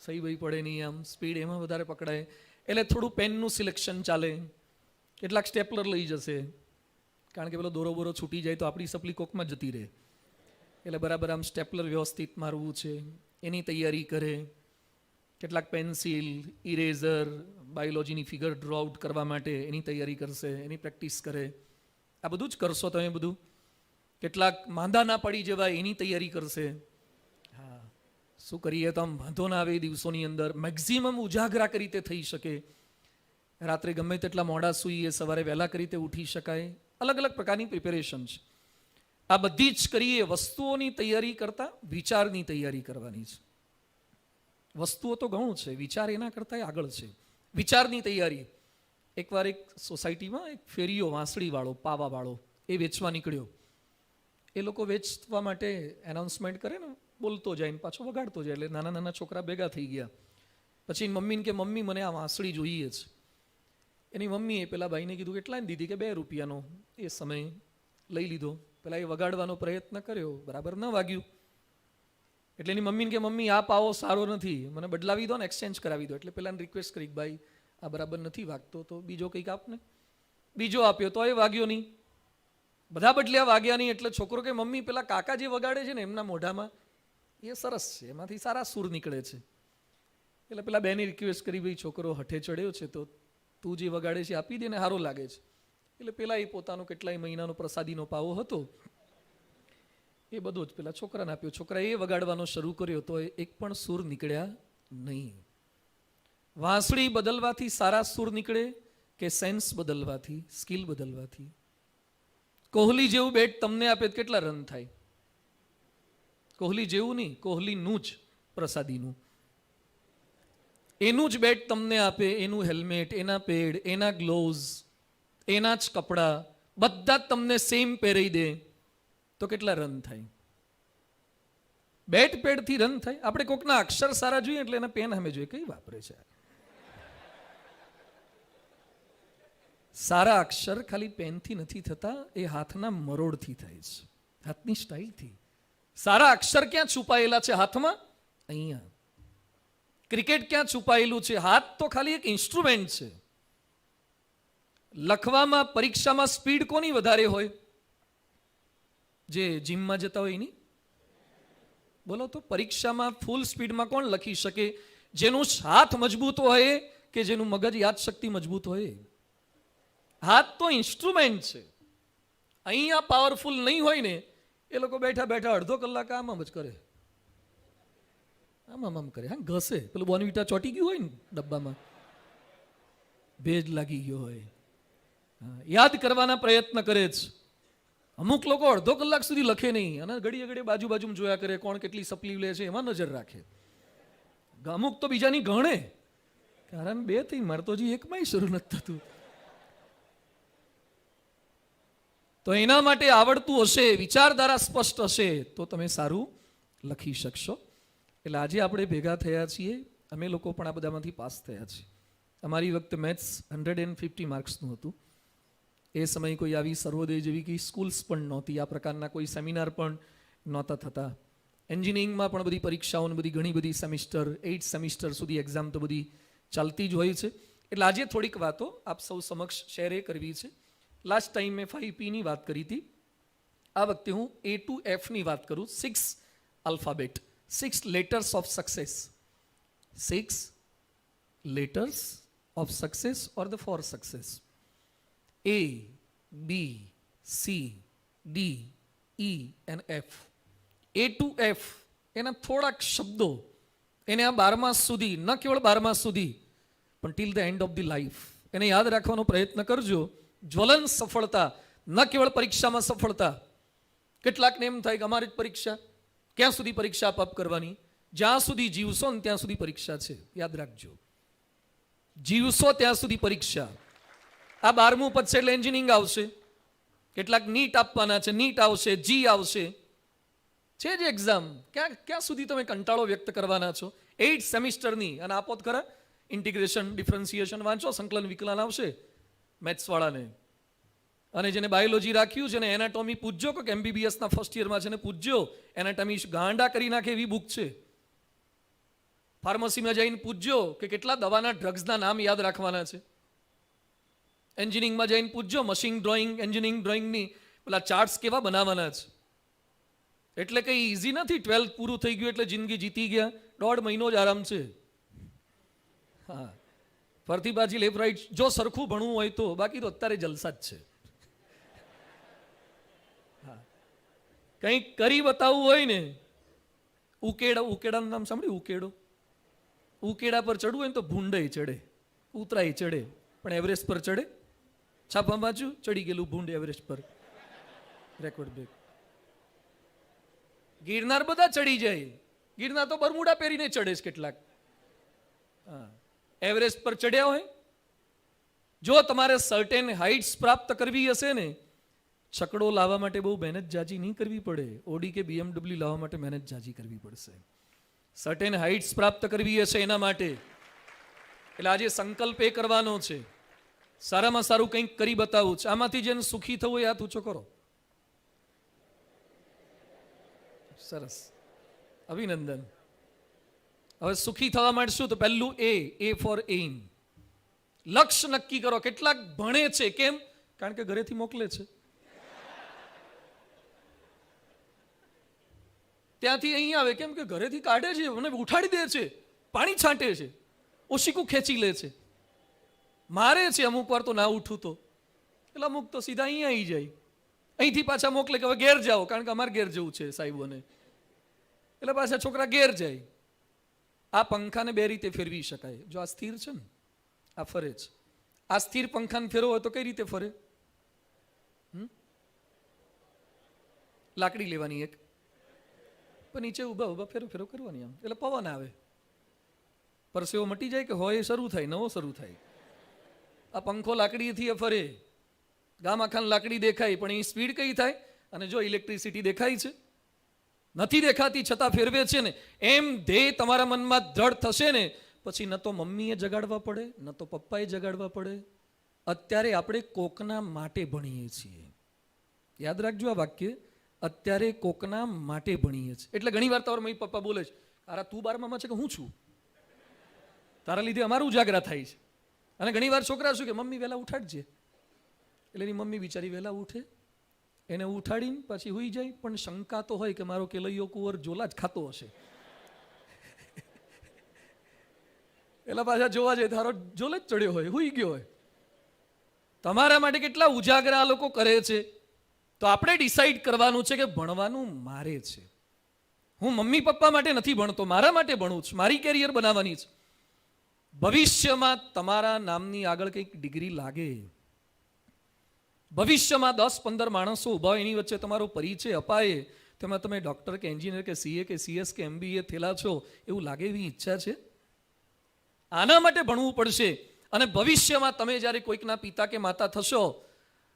સહી ભાઈ પડે નહીં, આમ સ્પીડ એમાં વધારે પકડાય, એટલે થોડું પેનનું સિલેક્શન ચાલે. કેટલાક સ્ટેપલર લઈ જશે, કારણ કે પેલો દોરો બોરો છૂટી જાય તો આપણી સપલી કોકમાં જતી રહે, એટલે બરાબર આમ સ્ટેપલર વ્યવસ્થિત મારવું છે, એની તૈયારી કરે. કેટલાક પેન્સિલ, ઇરેઝર, બાયોલોજીની ફિગર ડ્રો આઉટ કરવા માટે એની તૈયારી કરશે, એની પ્રેક્ટિસ કરે. આ બધું જ કરશો તમે બધું. કેટલાક માંદા ના પડી જવાય એની તૈયારી કરશે. હા, શું કરીએ તો આમ વાંધો ના આવે એ દિવસોની અંદર, મેક્ઝિમમ ઉજાગરા કરી રીતે થઈ શકે, રાત્રે ગમે તેટલા મોડા સૂઈએ, સવારે વહેલા કરી રીતે ઉઠી શકાય. અલગ અલગ પ્રકારની પ્રિપેરેશન છે. આ બધી જ કરીએ. વસ્તુઓની તૈયારી કરતા વિચારની તૈયારી કરવાની છે. વસ્તુઓ તો ઘણું છે, વિચાર એના કરતાં આગળ છે. વિચારની તૈયારી. એકવાર એક સોસાયટીમાં એક ફેરીઓ, વાંસળી વાળો, પાવા વાળો, એ વેચવા નીકળ્યો. એ લોકો વેચવા માટે એનાઉન્સમેન્ટ કરે ને, બોલતો જાય ને પાછો વગાડતો જાય, એટલે નાના નાના છોકરા ભેગા થઈ ગયા. પછી મમ્મીને કે મમ્મી મને આ વાંસળી જોઈએ છે. એની મમ્મીએ પેલા ભાઈને કીધું કેટલાને દીધી, કે 2 રૂપિયાનો. એ સમય લઈ લીધો. પેલા એ વગાડવાનો પ્રયત્ન કર્યો, બરાબર ન વાગ્યું. એટલે એની મમ્મીને કે મમ્મી આ પાવો સારો નથી, મને બદલાવી દો ને, એક્સચેન્જ કરાવી દો. એટલે પેલાને રિક્વેસ્ટ કરી, ભાઈ આ બરાબર નથી વાગતો, તો બીજો કંઈક આપને. બીજો આપ્યો તો એ વાગ્યો નહીં. બધા બદલ્યા, વાગ્યા નહીં. એટલે છોકરો કે મમ્મી પેલા કાકા જે વગાડે છે ને એમના મોઢામાં એ સરસ છે, એમાંથી સારા સૂર નીકળે છે. એટલે પેલા બેને રિક્વેસ્ટ કરી, ભાઈ છોકરો હઠે ચડ્યો છે તો તું જે વગાડે છે આપી દે ને, સારો લાગે છે. એટલે પેલા એ પોતાનો કેટલાય મહિનાનો પ્રસાદીનો પાવો હતો એ બધો જ પેલા છોકરાને આપ્યો. છોકરા એ વગાડવાનો શરૂ કર્યો તો એક પણ સૂર નીકળ્યા નહીં. વાંસળી બદલવાથી સારા સૂર નીકળે કે સેન્સ બદલવાથી, સ્કિલ બદલવાથી? કોહલી જેવું બેટ તમને આપે કેટલા રન થાય? કોહલી જેવું નહીં, કોહલીનું જ પ્રસાદીનું. એનું જ બેટ તમને આપે, એનું હેલ્મેટ, એના પેડ, એના ગ્લોવ્સ, એના જ કપડાં બધા તમને સેમ પહેરાઈ દે તો કેટલા રન થાય? બેટ પેડથી રન થાય? આપણે કોકના અક્ષર સારા જોઈએ એટલે એના પેન સામે જોઈએ, કઈ વાપરે છે? સારા અક્ષર ખાલી પેનથી નથી થતા, એ હાથના મરોડથી થાય છે, હાથની સ્ટાઇલથી. સારા અક્ષર ક્યાં છુપાયેલા છે? હાથમાં. અહીંયા. ક્રિકેટ ક્યાં છુપાયેલું છે? હાથ તો ખાલી એક ઇન્સ્ટ્રુમેન્ટ છે. લખવામાં, પરીક્ષામાં સ્પીડ કોની વધારે હોય? જે જીમમાં જતા હોય એની. બોલો તો, પરીક્ષામાં ફૂલ સ્પીડમાં કોણ લખી શકે? જેનું હાથ મજબૂત હોય કે જેનું મગજ યાદશક્તિ મજબૂત હોય? હાથ તો ઇન્સ્ટ્રુમેન્ટ છે. અહીંયા પાવરફુલ નહીં હોય ને એ લોકો બેઠા બેઠા અડધો કલાક આમ જ કરે, આમ કરે, હા ઘસે. પેલું બોર્નવિટા ચોટી ગયું હોય ને ડબ્બામાં, ભેજ લાગી ગયો હોય, યાદ કરવાના પ્રયત્ન કરે જ. અમુક લોકો અડધો કલાક સુધી લખે નહીં અને ઘડીએ ઘડીએ બાજુમાં જોયા કરે, કોણ કેટલી સપલી લે છે એમાં નજર રાખે. અમુક તો બીજાની ગણે, કારણ બે થઈ મારે તો હજી એકમાંય શરૂ નથી થતું. તો એના માટે આવડતું હશે, વિચારધારા સ્પષ્ટ હશે તો તમે સારું લખી શકશો. એટલે આજે આપણે ભેગા થયા છીએ, અમે લોકો પણ આ બધામાંથી પાસ થયા છીએ. અમારી વખતે મેથ્સ 150 માર્ક્સનું હતું. એ સમયે કોઈ આવી સર્વોદય જેવી કંઈ સ્કૂલ્સ પણ નહોતી, આ પ્રકારના કોઈ સેમિનાર પણ નહોતા થતા. એન્જિનિયરિંગમાં પણ બધી પરીક્ષાઓ બધી ઘણી બધી સેમિસ્ટર 8 સેમિસ્ટર સુધી એક્ઝામ તો બધી ચાલતી જ હોય છે. એટલે આજે થોડીક વાતો આપ સૌ સમક્ષ શેર કરવી છે. લાસ્ટ ટાઈમ મેં 5Pની વાત કરી હતી, આ વખતે હું A to Fની વાત કરું. 6 alphabet, 6 letters of success. 6 letters of success or the for success. A, B, C, D, E and F. A to F એના થોડાક શબ્દો, એને આ 12 માસ સુધી, ન કેવળ 12 માસ સુધી પણ till the end of the life એને યાદ રાખવાનો પ્રયત્ન કરજો. જ્વલન સફળતા, ન કેવળ પરીક્ષામાં સફળતા. કેટલાકને એમ થાય કે અમારી જ પરીક્ષા, ક્યાં સુધી પરીક્ષા આપ કરવાની? જ્યાં સુધી જીવશો ને ત્યાં સુધી પરીક્ષા છે, યાદ રાખજો. જીવશો ત્યાં સુધી પરીક્ષા. આ 12મું પતશે એટલે એન્જિનિયરિંગ આવશે, કેટલાક નીટ આપવાના છે, નીટ આવશે, જી આવશે, છે જ એક્ઝામ. ક્યાં સુધી તમે કંટાળો વ્યક્ત કરવાના છો? 8 સેમિસ્ટરની. અને આપો જ ખરા, ઇન્ટિગ્રેશન ડિફરન્સિએશન વાંચો, સંકલન વિકલન આવશે મેથ્સવાળાને. અને જેને બાયોલોજી રાખ્યું છે ને એનાટોમી પૂછજો, કે MBBSના ફર્સ્ટ યરમાં છે ને પૂછજો, એનાટોમી ગાંડા કરી નાખે એવી બુક છે. ફાર્મસીમાં જઈને પૂછજો કે કેટલા દવાના ડ્રગ્સના નામ યાદ રાખવાના છે. એન્જિનિયરિંગમાં જઈને પૂછજો, મશીન ડ્રોઈંગ, એન્જિનિયરિંગ ડ્રોઈંગની પેલા ચાર્ટ્સ કેવા બનાવવાના છે. એટલે કંઈ ઇઝી નથી. 12th પૂરું થઈ ગયું એટલે જિંદગી જીતી ગયા, 1.5 મહિનો જ આરામ છે. હા, ફરતી બાજી લેફ્ટ રાઈટ જો સરખું ભણવું હોય તો, બાકી તો અત્યારે જલસા જ છે. હા, કંઈક કરી બતાવવું હોય ને, ઉકેડાનું નામ સાંભળ્યું? ઉકેડા પર ચડવું હોય ને તો ભૂંડાઈ ચડે, ઉતરાઈ ચડે, પણ એવરેસ્ટ પર ચડે? છાપા વાંચ્યું? ચડી ગયેલું ભૂંડ એવરેસ્ટ પર, રેકોર્ડ બ્રેક. ગિરનાર બધા ચડી જાય, ગિરનાર તો બરમુડા પહેરીને ચડે છે કેટલાક. હા, એવરેસ્ટ પર ચડ્યા હોય. જો તમારે સર્ટેન હાઇટ્સ પ્રાપ્ત કરવી હશે ને, છકડો લાવવા માટે બહુ મહેનત જાજી નહીં કરવી પડે, ઓડી કે BMW લાવવા માટે મહેનત જાજી કરવી પડશે. સર્ટેન હાઇટ્સ પ્રાપ્ત કરવી હશે એના માટે. એટલે આજે સંકલ્પ એ કરવાનો છે, સારામાં સારું કંઈક કરી બતાવું છે. આમાંથી જેને સુખી થવું એ હાથ ઊંચો કરો. સરસ, અભિનંદન. હવે સુખી થવા માટે શું? તો પહેલું A ફોર એઇમ. લક્ષ્ય નક્કી કરો. કેટલાક ભણે છે, કેમ? કારણ કે ઘરેથી મોકલે છે. ત્યાંથી અહીં આવે કેમ? કે ઘરેથી કાઢે છે, મને ઉઠાડી દે છે, પાણી છાંટે છે, ઓશીકું ખેંચી લે છે, મારે છે. અમુક વાર તો ના ઉઠું તો, એટલે અમુક તો સીધા અહીંયા આવી જાય. અહીંથી પાછા મોકલે કે હવે ઘેર જાઓ, કારણ કે અમારે ઘેર જવું છે સાહેબોને. એટલે પાછા છોકરા ઘેર જાય. આ પંખાને બે રીતે ફેરવી શકાય. જો આ સ્થિર છે ને, આ ફરે છે. આ સ્થિર પંખાને ફેરવો હોય તો કઈ રીતે ફરે? લાકડી લેવાની એક, પણ નીચે ઊભા ફેરો કરવાની આમ, એટલે પવન આવે, પરસેવો મટી જાય કે હોય શરૂ થાય, નવો શરૂ થાય. આ પંખો લાકડીથી ફરે, ગામ આખાને લાકડી દેખાય, પણ એ સ્પીડ કઈ થાય? અને જો ઇલેક્ટ્રિસિટી દેખાય છે, નથી દેખાતી છતાં ફેરવે છે ને, એમ ધ્યેય તમારા મનમાં દ્રઢ થશે ને, પછી ન તો મમ્મીએ જગાડવા પડે, ન તો પપ્પાએ જગાડવા પડે. અત્યારે આપણે કોકના માટે ભણીએ છીએ, યાદ રાખજો આ વાક્ય. અત્યારે કોકના માટે ભણીએ છીએ. એટલે ઘણી વાર તમારા મમ્મી પપ્પા બોલે છે, અરે તું 12માં છે કે હું છું, તારા લીધે અમારું ઉજાગરા થાય છે. અને ઘણી વાર છોકરા શું કે, મમ્મી વહેલા ઉઠાડજે. એટલે એની મમ્મી બિચારી વહેલા ઉઠે, એને ઉઠાડીને પછી હુઈ જાય, પણ શંકા તો હોય કે મારો કેલૈયો કુંવર જોલા જ ખાતો હશે. એટલે પાછા જોવા જાય તારો જોલે જ ચડ્યો હોય, હુઈ ગયો હોય. તમારા માટે કેટલા ઉજાગરા લોકો કરે છે. તો આપણે ડિસાઈડ કરવાનું છે કે ભણવાનું મારે છે. હું મમ્મી પપ્પા માટે નથી ભણતો, મારા માટે ભણું છું, મારી કેરિયર બનાવવાની છે. ભવિષ્યમાં તમારા નામની આગળ કંઈક ડિગ્રી લાગે, ભવિષ્યમાં 10-15 માણસો ઊભા હોય, એની વચ્ચે તમારો પરિચય અપાય, તેમાં તમે ડૉક્ટર કે એન્જિનિયર કે સીએ કે સીએસ કે MBA થયેલા છો એવું લાગે એવી ઈચ્છા છે. આના માટે ભણવું પડશે. અને ભવિષ્યમાં તમે જ્યારે કોઈકના પિતા કે માતા થશો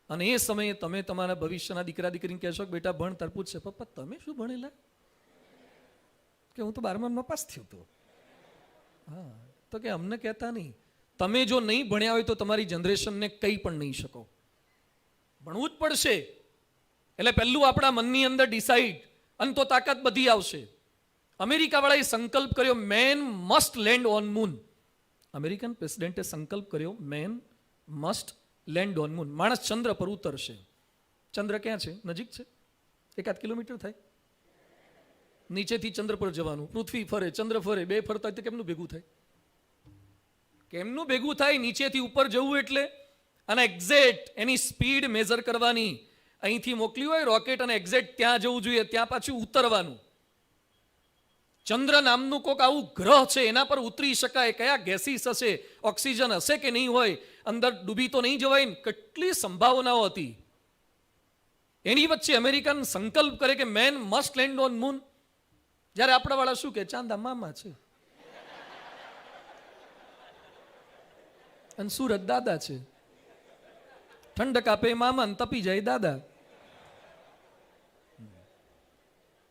અને એ સમયે તમે તમારા ભવિષ્યના દીકરા દીકરીને કહેશો કે બેટા ભણ, તાર પૂછશે પપ્પા તમે શું ભણેલા? કે હું તો 12માં પાસ થયો હતો. હા, તો કે અમને કહેતા નહીં. તમે જો નહીં ભણ્યા હોય તો તમારી જનરેશનને કંઈ પણ નહીં શકો. ભણવું જ પડશે. એટલે પહેલું આપણા મનની અંદર ડિસાઈડ, અને તો તાકાત બધી આવશે. અમેરિકાવાળાએ સંકલ્પ કર્યો, man must land on moon. American પ્રેસિડેન્ટે સંકલ્પ કર્યો, man must land on moon. માણસ ચંદ્ર પર ઉતરશે. ચંદ્ર ક્યાં છે? નજીક છે, 1-8 કિલોમીટર થાય. નીચેથી ચંદ્ર પર જવાનું, પૃથ્વી ફરે, ચંદ્ર ફરે, બે ફરતા હોય તો કેમનું ભેગું થાય? કેમનું ભેગું થાય? નીચેથી ઉપર જવું એટલે. અને એક્ઝેક્ટ એની સ્પીડ મેઝર કરવાની. અહીંથી મોકલ્યું હોય રોકેટ અને એક્ઝેક્ટ ત્યાં જવું જોઈએ, ત્યાં પાછું ઉતરવાનું. ચંદ્ર નામનું કોઈક આવું ગ્રહ છે, એના પર ઉતરી શકાય. કયા ગેસીસ હશે, ઓક્સિજન હશે કે નહીં હોય, અંદર ડૂબી તો નહીં જવાય ને, કેટલી સંભાવનાઓ હતી. એની વચ્ચે અમેરિકન સંકલ્પ કરે કે man must land on moon. જ્યારે આપણા વાળા શું કે ચાંદા મામા છે અને સુરત દાદા છે. ઠંડક આપે મામા ને તપી જાય દાદા.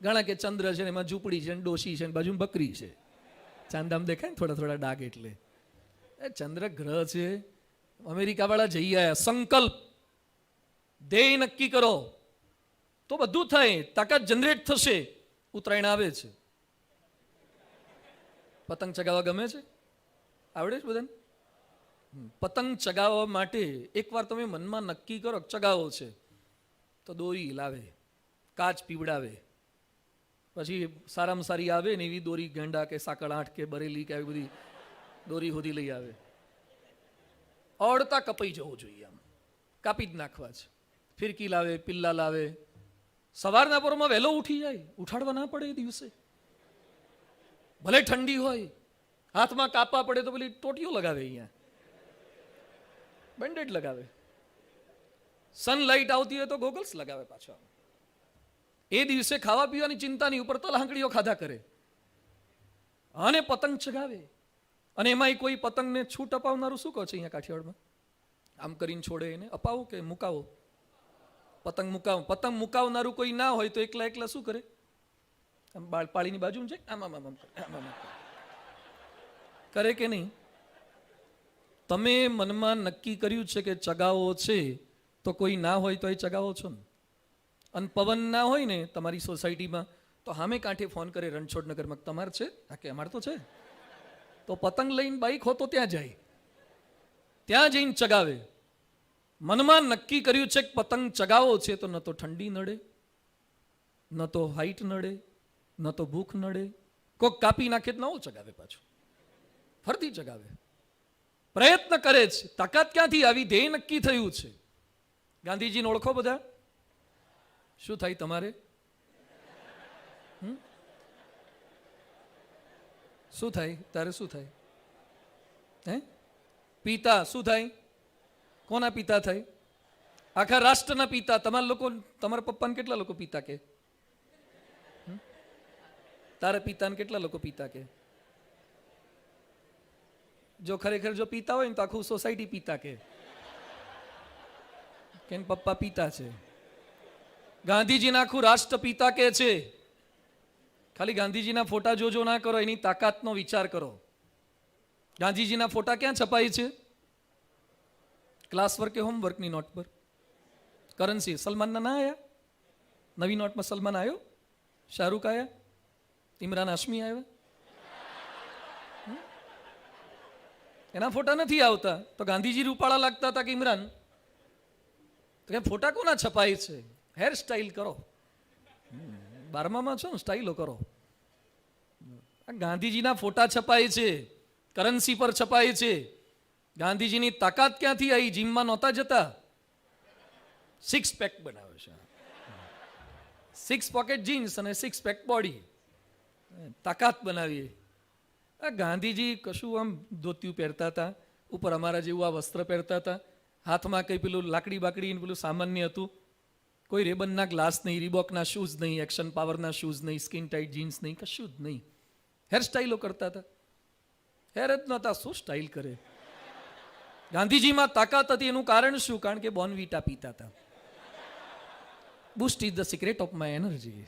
ઘણા કે ચંદ્ર છે ને એમાં ઝૂંપડી છે ને ડોશી છે ને બાજુ બકરી છે. ચાંદામ દેખાય ને થોડા થોડા ડાઘ. એટલે એ ચંદ્ર ગ્રહ છે. અમેરિકા વાળા જઈ આયા. સંકલ્પ, ધ્યેય નક્કી કરો તો બધું થાય, તાકાત જનરેટ થશે. ઉત્તરાયણ આવે છે. પતંગ ચગાવવા ગમે છે? આવડે છે બધાને? પતંગ ચગાવવા માટે એકવાર તમે મનમાં નક્કી કરો ચગાવો છે તો દોરી લાવે, કાચ પીવડાવે, પછી સારામાં સારી આવે ને એવી દોરી, ગેંડા કે સાંકળ 8 કે બરેલી કે આવી બધી દોરી હોધી લઈ આવે. અડતા કપાઈ જવું જોઈએ, આમ કાપી જ નાખવા છે. ફિરકી લાવે, પિલ્લા લાવે. સવારના પરમાં વહેલો ઉઠી જાય, ઉઠાડવા ના પડે એ દિવસે. ભલે ઠંડી હોય, હાથમાં કાપવા પડે તો પેલી ટોટીઓ લગાવે, અહીંયા બેન્ડેડ લગાવે. સનલાઇટ આવતી હોય તો ગોગલ્સ લગાવે પાછા. એ દિવસે ખાવા પીવાની ચિંતા નહીં, ઉપર તલહાંકડીઓ ખાધા કરે અને પતંગ ચગાવે. અને એમાં કોઈ પતંગને છૂટ અપાવનારું શું કહે છે અહીંયા કાઠિયાવાડમાં? આમ કરીને છોડે એને અપાવો કે મુકાવો? પતંગ મુકાવો. પતંગ મુકાવનારું કોઈ ના હોય તો એકલા એકલા શું કરે? આમ પાળીની બાજુ છે, આમ આમ આમ કરે કે નહીં? તમે મનમાં નક્કી કર્યું છે કે ચગાવો છે તો કોઈ ના હોય તો એ ચગાવો છો ને. અને પવન ના હોય ને તમારી સોસાયટીમાં તો સામે કાંઠે ફોન કરે રણછોડનગરમાં, તમારે છે? હા કે અમારે તો છે. તો પતંગ લઈને બાઈક હો તો ત્યાં જાય, ત્યાં જઈને ચગાવે. મનમાં નક્કી કર્યું છે કે પતંગ ચગાવો છે તો ન તો ઠંડી નડે, ન તો હાઈટ નડે, ન તો ભૂખ નડે. કોક કાપી નાખે તો નવો ચગાવે, પાછું ફરતી ચગાવે. પ્રયત્ન કરે છે. તાકાત ક્યાંથી આવી? ધ્યેય નક્કી થયું છે. ગાંધીજીને ઓળખો બધા? શું થાય તમારે? શું થાય તારે? શું થાય? હે પિતા શું થાય? કોના પિતા થાય? આખા રાષ્ટ્રના પિતા. તમારા લોકો, તમારા પપ્પાને કેટલા લોકો પિતા કે? તારા પિતાને કેટલા લોકો પિતા કે? જો ખરેખર જો પિતા હોય ને તો આખું સોસાયટી પિતા કે પપ્પા પિતા છે. ગાંધીજીના આખું રાષ્ટ્ર પિતા કે છે. ખાલી ગાંધીજીના ફોટા જોજો ના કરો, એની તાકાતનો વિચાર કરો. ગાંધીજીના ફોટા ક્યાં છપાય છે? ક્લાસ વર્ક કે હોમવર્કની નોટ પર. કરન્સી સલમાનના ના આયા? નવી નોટમાં સલમાન આવ્યો, શાહરૂખ આયા, ઇમરાન હાશમી આવ્યા. એના ફોટા નથી આવતા. તો ગાંધીજી રૂપાળા લાગતા હતા કે ઇમરાન? તો કે ફોટા કોના છપાય છે? હેર સ્ટાઇલ કરો. 12માં છો ને, સ્ટાઇલો કરો. ગાંધીજીના ફોટા છપાય છે, કરન્સી પર છપાય છે. ગાંધીજીની તાકાત ક્યાંથી આવી? જીમમાં નહોતા જતા, 6 પેક બનાવે છે. 6 પોકેટ જીન્સ અને 6 પેક બોડી, તાકાત બનાવીએ. આ ગાંધીજી કશું આમ ધોતિયું પહેરતા હતા, ઉપર અમારા જેવું આ વસ્ત્ર પહેરતા હતા, હાથમાં કંઈ પેલું લાકડી બાકડી પેલું સામાન્ય હતું, કોઈ રેબનના ગ્લાસ નહીં, રીબોકના શૂઝ નહીં, એક્શન પાવરના શૂઝ નહીં, સ્કિન ટાઈટ જીન્સ નહીં, કશું જ નહીં. હેરસ્ટાઈલો કરતા હતા. હેર જ નહોતા, શું સ્ટાઇલ કરે. ગાંધીજીમાં તાકાત હતી. એનું કારણ શું? કારણ કે બોર્નવિટા પીતા હતા. Boost is the secret of my energy.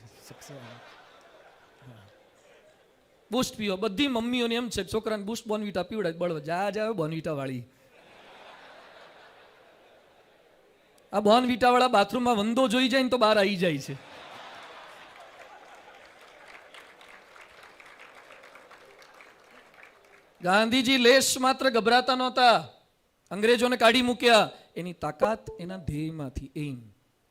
Boost પીઓ. બધી મમ્મીઓને એમ છે છોકરાને બુસ્ટ બોર્નવિટા પીવડાય, બળવા જા બોર્નવિટા વાળી. આ બોર્નવિટા વાળા બાથરૂમમાં વંદો જોઈ જાય ને તો બહાર આવી જાય છે. ગાંધીજી લેશ માત્ર ગભરાતા નહોતા. અંગ્રેજોને કાઢી મૂક્યા. એની તાકાત એના ધ્યેયમાંથી. એમ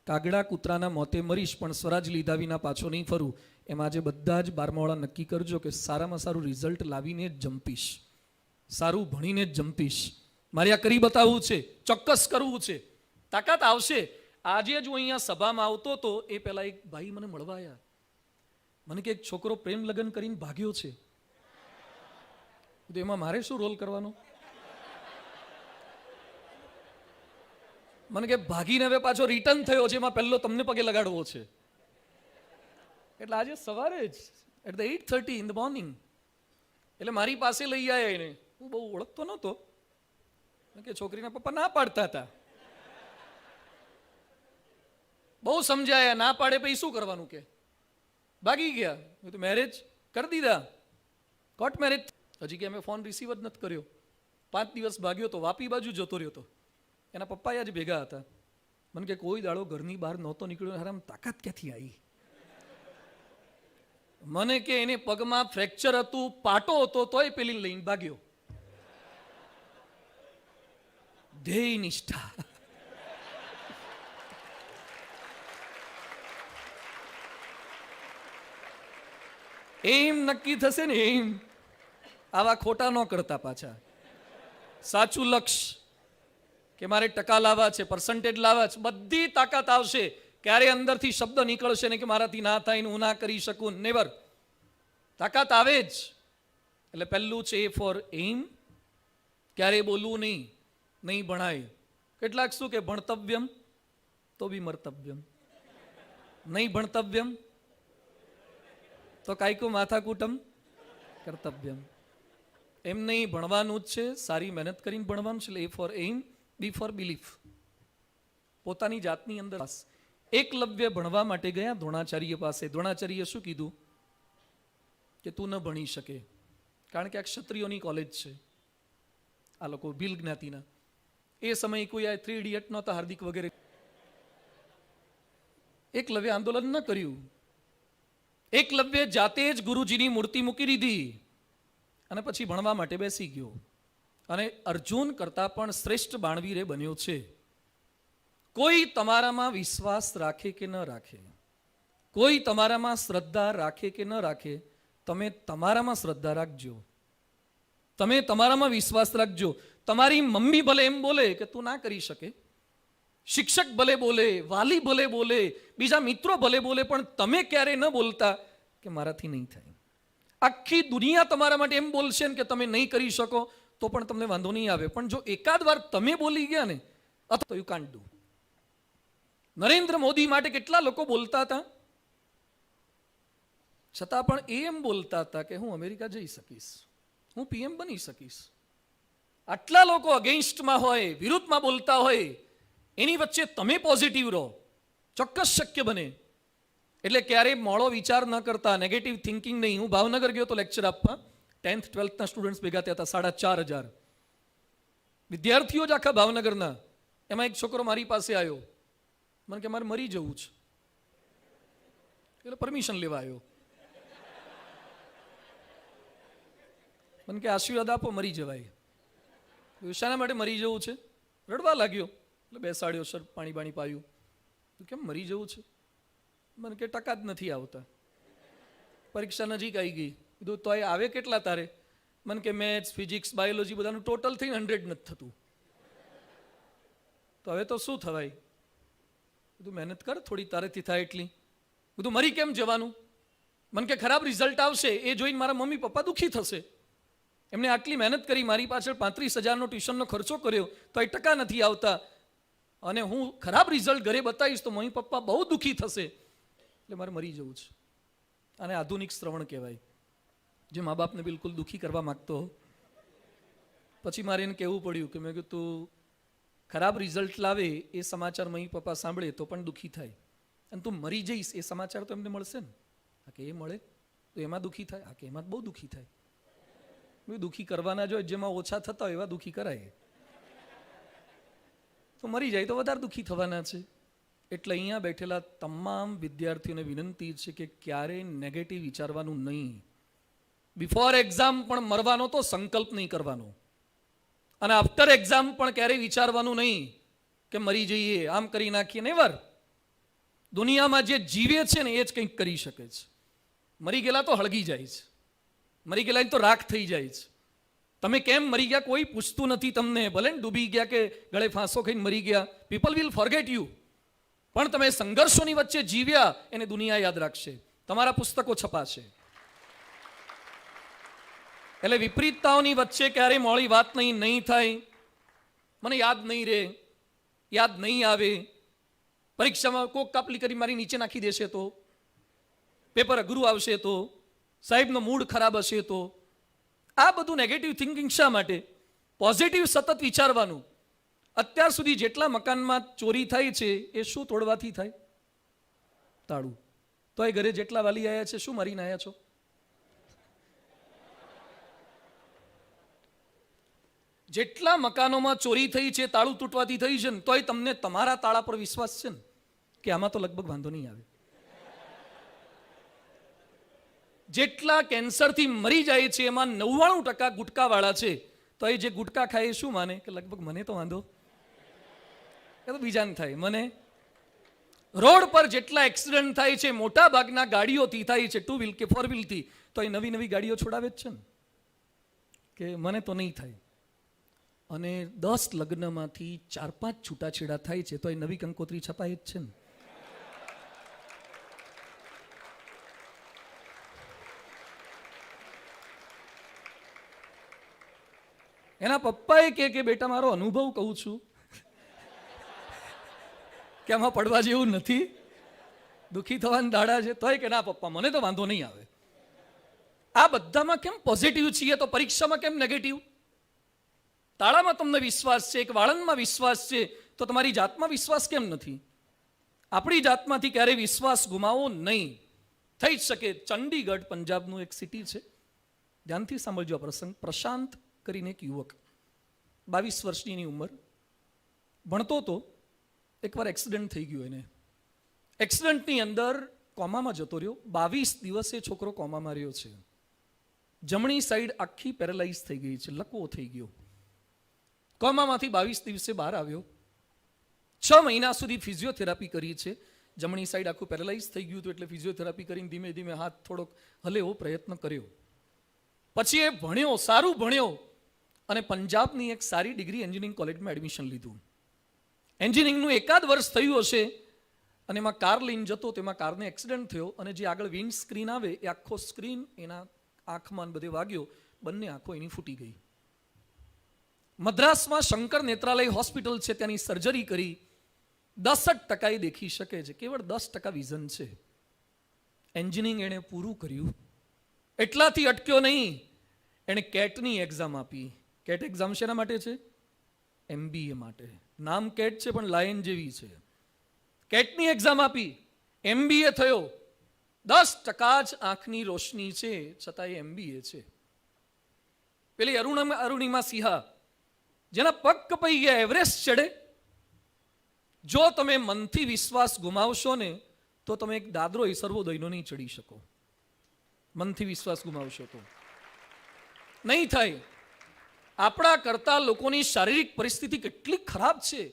કાગડા કૂતરાના મોતે મરીશ પણ સ્વરાજ લીધા વિના પાછો નહીં ફરું. એમાં આજે બધા જ 12માવાળા નક્કી કરજો કે સારામાં સારું રિઝલ્ટ લાવીને જ જંપીશ, સારું ભણીને જ જંપીશ. મારે આ કરી બતાવવું છે, ચોક્કસ કરવું છે. તાકાત આવશે. આજે જ હું અહીંયા સભામાં આવતો તો એ પહેલા એક ભાઈ મને મળવા આવ્યા. મને કે એક છોકરો પ્રેમ લગ્ન કરીને ભાગ્યો છે. એમાં મારે શું રોલ કરવાનો? મને કે ભાગીને હવે પાછો રિટર્ન થયો છે, એમાં પહેલો તમને પગે લગાડવો છે. એટલે આજે સવારે જ at the 8:30 in the morning એટલે મારી પાસે લઈ આવ્યા એને. હું બહુ ઓળખતો નહોતો કે છોકરીના પપ્પા ના પાડતા હતા. બહુ સમજાયા, ના પાડે પછી શું કરવાનું કે ભાગી ગયા. મેં તો મેરેજ કરી દીધા, કોર્ટ મેરેજ. હજી કે અમે ફોન રિસીવ જ નથી કર્યો. 5 દિવસ ભાગ્યો તો વાપી બાજુ જતો રહ્યો હતો. એના પપ્પા જ ભેગા હતા. મને કે કોઈ દાડો ઘરની બહાર નહોતો નીકળ્યો. હારામ તાકાત ક્યાંથી આવી? મને કે એને પગમાં ફ્રેક્ચર હતું, પાટો હતો, તોય પેલી લઈને ભાગ્યો. ધ્યેય નિષ્ઠા. એમ નક્કી થશે ને, એમ આવા ખોટા ન કરતા. પાછા સાચું લક્ષ્ય કે મારે ટકા લાવવા છે, પર્સન્ટેજ લાવવા છે, બધી તાકાત આવશે. ક્યારે અંદરથી શબ્દ નીકળશે ને કે મારાથી ના થાય ને હું ના કરી શકું, નેવર. તાકાત આવે જ. એટલે પહેલું છે એ ફોર એમ. ક્યારે બોલવું નહીં, નહીં ભણાય. કેટલાક શું કે ભણતવ્યમ તો બી મર્તવ્યમ, નહીં ભણતવ્યમ તો કાયકુ માથાકૂટમ કર્તવ્યમ. એમ નહીં, ભણવાનું જ છે, સારી મહેનત કરીને ભણવાનું છે. એટલે એ ફોર એમ, બી ફોર બિલીફ. પોતાની જાતની અંદર. એકલવ્ય ભણવા માટે ગયા દ્રોણાચાર્ય પાસે. દ્રોણાચાર્ય શું કીધું કે તું ન ભણી શકે, કારણ કે આ ક્ષત્રિયોની કોલેજ છે, આ લોકો ભીલ જ્ઞાતિના. એ સમયે કોઈ આ 3 ઇડિયટ નહોતા, હાર્દિક વગેરે. એકલવ્ય આંદોલન ન કર્યું. એકલવ્ય જાતે જ ગુરુજીની મૂર્તિ મૂકી દીધી અને પછી ભણવા માટે બેસી ગયો. અને અર્જુન કરતા પણ શ્રેષ્ઠ બાણવીરે બન્યો છે. કોઈ તમારામાં વિશ્વાસ રાખે કે ન રાખે, કોઈ તમારામાં શ્રદ્ધા રાખે કે ન રાખે, તમે તમારામાં શ્રદ્ધા રાખજો, તમે તમારામાં વિશ્વાસ રાખજો. તમારી મમ્મી ભલે એમ બોલે કે તું ના કરી શકે, શિક્ષક ભલે બોલે, વાલી ભલે બોલે, બીજા મિત્રો ભલે બોલે, પણ તમે ક્યારે ન બોલતા કે મારાથી નહીં થાય. આખી દુનિયા તમારા માટે એમ બોલશે ને કે તમે નહીં કરી શકો તો પણ તમને વાંધો નહીં આવે. પણ જો એકાદ વાર તમે બોલી ગયા ને, તો you can't do. Narendra Modi માટે કેટલા લોકો બોલતા હતા, છતાં પણ એમ બોલતા હતા કે હું અમેરિકા જઈ શકીશ, હું પીએમ બની શકીશ. આટલા લોકો અગેન્સ્ટમાં હોય, વિરુદ્ધમાં બોલતા હોય, એની વચ્ચે તમે પોઝિટિવ રહો, ચોક્કસ શક્ય બને. એટલે ક્યારેય મોડો વિચાર ન કરતા, નેગેટિવ થિંકિંગ નહીં. હું ભાવનગર ગયો તો લેક્ચર આપવા. 10th 12th સ્ટુડન્ટ્સ ભેગા થયા હતા, 4,500 વિદ્યાર્થીઓ જ આખા ભાવનગરના. એમાં એક છોકરો મારી પાસે આવ્યો, મને કે મારે મરી જવું છે. એટલે પરમિશન લેવા આવ્યો. મને કે આશીર્વાદ આપો, મરી જવાય. શાના માટે મરી જવું છે? રડવા લાગ્યો. એટલે બેસાડ્યો, સર પાણી બાણી પાયું. કેમ મરી જવું છે? મને કે ટકા જ નથી આવતા, પરીક્ષા નજીક આવી ગઈ. કીધું તો આવે કેટલા તારે? મને કે મેથ્સ, ફિઝિક્સ, બાયોલોજી બધાનું ટોટલ થઈને 100 નથી થતું. તો હવે તો શું થવાય? કીધું મહેનત કર થોડી, તારેથી થાય એટલી. બધું મરી કેમ જવાનું? મને કે ખરાબ રિઝલ્ટ આવશે એ જોઈને મારા મમ્મી પપ્પા દુઃખી થશે. એમને આટલી મહેનત કરી, મારી પાછળ 35,000નો ટ્યુશનનો ખર્ચો કર્યો, તો એ ટકા નથી આવતા, અને હું ખરાબ રિઝલ્ટ ઘરે બતાવીશ તો મમ્મી પપ્પા બહુ દુઃખી થશે, એટલે મારે મરી જવું છે. અને આધુનિક શ્રવણ કહેવાય, જે મા બાપને બિલકુલ દુઃખી કરવા માગતો. પછી મારે એને કહેવું પડ્યું કે મેં કીધું તું ખરાબ રિઝલ્ટ લાવે એ સમાચાર મમ્મી પપ્પા સાંભળે તો પણ દુઃખી થાય, અને તું મરી જઈશ એ સમાચાર તો એમને મળશે ને. હા કે એ મળે તો એમાં દુઃખી થાય? હા કે એમાં બહુ દુઃખી થાય. દુઃખી કરવાના જો જેમાં ઓછા થતા હોય એવા દુઃખી કરાય, તો મરી જાય તો વધારે દુઃખી થવાના છે. એટલે અહીંયા બેઠેલા તમામ વિદ્યાર્થીઓને વિનંતી છે કે ક્યારેય નેગેટિવ વિચારવાનું નહીં. બિફોર એક્ઝામ પણ મરવાનો તો સંકલ્પ નહીં કરવાનો, અને આફ્ટર એક્ઝામ પણ ક્યારેય વિચારવાનું નહીં કે મરી જઈએ, આમ કરી નાખીએ. નેવર. દુનિયામાં જે જીવે છે ને એ જ કંઈક કરી શકે છે. મરી ગયેલા તો હળગી જાય છે, મરી ગયેલા તો રાખ થઈ જાય છે. તમે કેમ મરી ગયા કોઈ પૂછતું નથી તમને. ભલે ને ડૂબી ગયા કે ગળે ફાંસો ખાઈને મરી ગયા, પીપલ વિલ ફોરગેટ યુ, પણ તમે સંઘર્ષોની વચ્ચે જીવ્યા એને દુનિયા યાદ રાખશે, તમારા પુસ્તકો છપાશે. એટલે વિપરીતતાઓની વચ્ચે ક્યારેય મોડી વાત નહીં થાય. મને યાદ નહીં રહે, યાદ નહીં આવે, પરીક્ષામાં કોક કાપલી કરી મારી નીચે નાખી દેશે તો, પેપર અઘરું આવશે તો, સાહેબનો મૂડ ખરાબ હશે તો, આ બધું નેગેટિવ થિંકિંગ શા માટે? પોઝિટિવ સતત વિચારવાનું. અત્યાર સુધી જેટલા મકાનમાં ચોરી થાય છે એ શું તોડવાથી થાય? તાળું. તો એ ઘરે જેટલા વાલી આવ્યા છે શું મારીને આવ્યા છો? જેટલા મકાનોમાં ચોરી થઈ છે તાળું તૂટવાથી થઈ છે ને, તોય તમને તમારા તાળા પર વિશ્વાસ છે ને કે આમાં તો લગભગ વાંધો નહીં આવે. જેટલા કેન્સરથી મરી જાય છે એમાં 99% ગુટકાવાળા છે, તો એ જે ગુટકા ખાય એ શું માને કે લગભગ મને તો વાંધો, એ તો બીજાને થાય, મને. રોડ પર જેટલા એક્સિડન્ટ થાય છે મોટા ભાગના ગાડીઓથી થાય છે, 2 વ્હીલ કે 4 વ્હીલથી, તો એ નવી ગાડીઓ છોડાવે જ છે ને કે મને તો નહીં થાય. અને 10 લગ્નમાંથી 4-5 છૂટાછેડા થાય છે તો એ નવી કંકોત્રી છપાય જ છે ને. એના પપ્પાએ કે બેટા મારો અનુભવ કહું છું કે આમાં પડવા જેવું નથી, દુઃખી થવાના દાડા છે, તોય કે ના પપ્પા મને તો વાંધો નહીં આવે. આ બધામાં કેમ પોઝિટિવ છીએ તો પરીક્ષામાં કેમ નેગેટિવ? તાળામાં તમને વિશ્વાસ છે, એક વાળંદમાં વિશ્વાસ છે, તો તમારી જાતમાં વિશ્વાસ કેમ નથી? આપણી જાતમાંથી ક્યારેય વિશ્વાસ ગુમાવો નહીં. થઈ જ શકે. ચંડીગઢ પંજાબનું એક સિટી છે, ધ્યાનથી સાંભળજો આ પ્રસંગ. પ્રશાંત કરીને એક યુવક, 22 વર્ષની ઉંમર, ભણતો તો એકવાર એક્સિડન્ટ થઈ ગયો એને. એક્સિડન્ટની અંદર કોમામાં જતો રહ્યો. 22 દિવસે છોકરો કોમામાં રહ્યો છે. જમણી સાઈડ આખી પેરાલાઇઝ થઈ ગઈ છે, લકવો થઈ ગયો. કોમામાંથી 22 દિવસે બહાર આવ્યો. 6 મહિના સુધી ફિઝિયોથેરાપી કરી છે. જમણી સાઈડ આખું પેરાલાઇઝ થઈ ગયું હતું એટલે ફિઝિયોથેરાપી કરીને ધીમે ધીમે હાથ થોડોક હલે એવો પ્રયત્ન કર્યો. પછી એ ભણ્યો, સારું ભણ્યો, અને પંજાબની એક સારી ડિગ્રી એન્જિનિયરિંગ કોલેજમાં એડમિશન લીધું. એન્જિનિયરિંગનું 1 વર્ષ થયું હશે અને એમાં કાર લઈને જતો, તેમાં કારને એક્સિડન્ટ થયો અને જે આગળ વિન્ડ સ્ક્રીન આવે એ આખો સ્ક્રીન એના આંખમાં બધે વાગ્યો, બંને આંખો એની ફૂટી ગઈ. મદ્રાસમાં શંકર નેત્રાલય હોસ્પિટલ છે, ત્યાંની સર્જરી કરી. 10% એ દેખી શકે છે, કેવળ 10% વિઝન છે. એન્જિનિયરિંગ એણે પૂરું કર્યું. એટલાથી અટક્યો નહીં, એણે કેટની એક્ઝામ આપી. કેટ એક્ઝામ શેના માટે છે? MBA માટે. નામ કેટ છે પણ લાયન જેવી છે. કેટની એક્ઝામ આપી, MBA થયો. 10% જ આંખની રોશની છે, છતાં એ MBA છે. પેલી અરુણિમા સિંહા, જેના પગ કપાઈ ગયા, એવરેસ્ટ ચડે. જો તમે મનથી વિશ્વાસ ગુમાવશો ને તો તમે એક દાદરો એ સર્વોદયનો નહીં ચડી શકો. મનથી વિશ્વાસ ગુમાવશો તો નહીં થાય. આપણા કરતા લોકોની શારીરિક પરિસ્થિતિ કેટલી ખરાબ છે,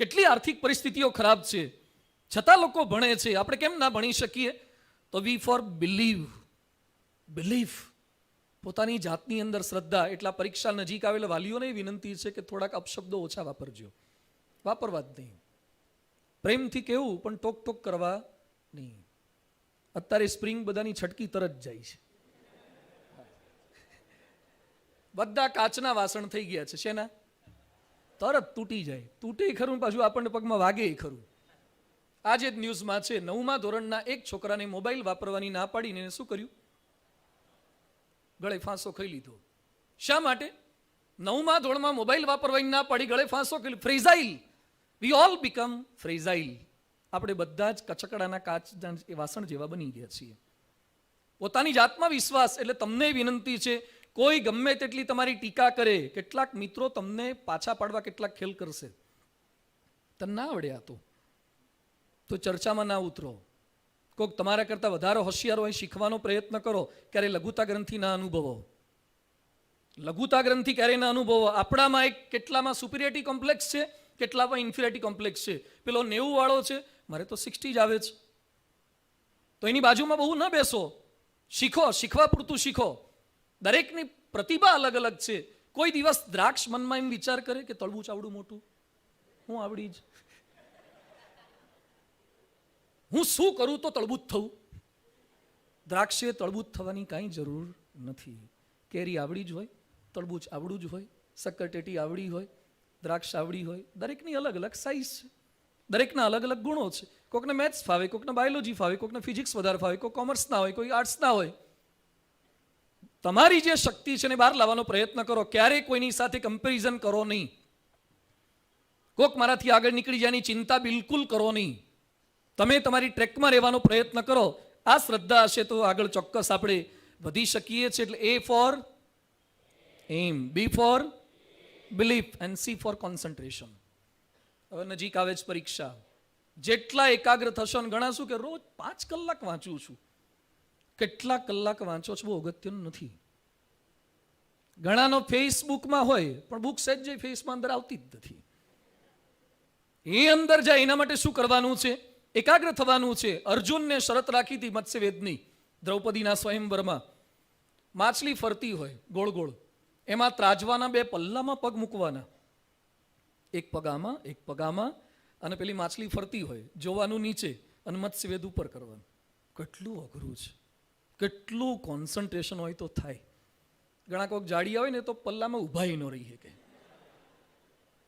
કેટલી આર્થિક પરિસ્થિતિઓ ખરાબ છે, છતાં લોકો ભણે છે. આપણે કેમ ના ભણી શકીએ? તો વી ફોર બિલીફ, પોતાની જાતની અંદર શ્રદ્ધા. એટલા પરીક્ષા નજીક આવેલા વાલીઓને વિનંતી છે કે થોડાક અપશબ્દો ઓછા વાપરજો. વાપરવા જ નહીં. પ્રેમથી કહેવું પણ ટોક ટોક કરવા નહીં. અત્યારે સ્પ્રિંગ બધાની છટકી તરત જાય છે. બધા કાચના વાસણ થઈ ગયા છે. શેના? તરત તૂટી જાય. તૂટે ખરું, પાછું આપણને પગમાં વાગે ખરું. આજે જ ન્યૂઝમાં છે, 9મા ધોરણના એક છોકરાને મોબાઈલ વાપરવાની ના પાડીને એને શું કર્યું? ગળે ફાંસો ખાઈ લીધો. શા માટે? 9મા ધોરણમાં મોબાઈલ વાપરવાની ના પાડી, ગળે ફાંસો ખાઈ. Fragile. We all become fragile. આપણે બધા જ કચકડાના કાચના વાસણ જેવા બની ગયા છીએ. પોતાની જાતમાં વિશ્વાસ. એટલે તમને વિનંતી છે, કોઈ ગમે તેટલી તમારી ટીકા કરે, કેટલાક મિત્રો તમને પાછા પાડવા કેટલાક ખેલ કરશે, તને ના આવડે આ તો ચર્ચામાં ના ઉતરો. કોઈક તમારા કરતા વધારે હોશિયાર હોય, શીખવાનો પ્રયત્ન કરો. ક્યારે લઘુતા ગ્રંથિ ના અનુભવો. લઘુતા ગ્રંથિ ક્યારે ના અનુભવો. આપણામાં એક કેટલામાં સુપિરિયરિટી કોમ્પ્લેક્સ છે, કેટલામાં ઇન્ફિરિયરિટી કોમ્પ્લેક્સ છે. પેલો 90 વાળો છે, મારે તો 60 જ આવે છે. તો એની બાજુમાં બહુ ન બેસો. શીખો, શીખવા પૂરતું શીખો. દરેકની પ્રતિભા અલગ અલગ છે. કોઈ દિવસ દ્રાક્ષ મનમાં એમ વિચાર કરે કે તળબૂચ આવડું મોટું, હું આવડી જ, હું શું કરું તો તળબૂચ થવું? દ્રાક્ષે તળબૂચ થવાની કાંઈ જરૂર નથી. કેરી આવડી જ હોય, તળબૂચ આવડું જ હોય, શક્કરટેટી આવડી હોય, દ્રાક્ષ આવડી હોય. દરેકની અલગ અલગ સાઇઝ છે, દરેકના અલગ અલગ ગુણો છે. કોકને મેથ્સ ફાવે, કોકને બાયોલોજી ફાવે, કોકને ફિઝિક્સ વધારે ફાવે, કોઈ કોમર્સના હોય, કોઈ આર્ટ્સના હોય. તમારી જે શક્તિ છે ને બહાર લાવવાનો પ્રયત્ન કરો. ક્યારેય કોઈની સાથે કમ્પેરિઝન કરો નહીં. કોક મારાથી આગળ નીકળી જાયની ચિંતા બિલકુલ કરો નહીં. તમે તમારી ટ્રેકમાં રહેવાનો પ્રયત્ન કરો. આ શ્રદ્ધા હશે તો આગળ ચોક્કસ આપણે વધી શકીએ છીએ. એટલે A for aim, B for belief and C for concentration. હવે નજીક આવે છે પરીક્ષા. જેટલા એકાગ્ર થશો ને, ઘણા શું કે રોજ 5 કલાક વાંચું છું. કેટલા કલાક વાંચો છો બહુ અગત્યનું નથી. ઘણાનો ફેસબુકમાં હોય પણ બુક સેજ જે ફેસમાં અંદર આવતી જ નથી. એ અંદર જાય એના માટે શું કરવાનું છે? એકાગ્ર થવાનું છે. અર્જુનને શરત રાખી હતી મત્સ્યવેદની, દ્રૌપદીના સ્વયંવરમાં. માછલી ફરતી હોય ગોળ ગોળ, એમાં ત્રાજવાના 2 પલ્લામાં પગ મૂકવાના, એક પગ આમાં, એક પગ આમાં, અને પેલી માછલી ફરતી હોય, જોવાનું નીચે અને મત્સ્યવેદ ઉપર કરવાનું. કેટલું અઘરું છે, કેટલું કોન્સન્ટ્રેશન હોય તો થાય. ઘણા કોઈક જાડિયા હોય ને તો પલ્લામાં ઊભા ન રહી શકે.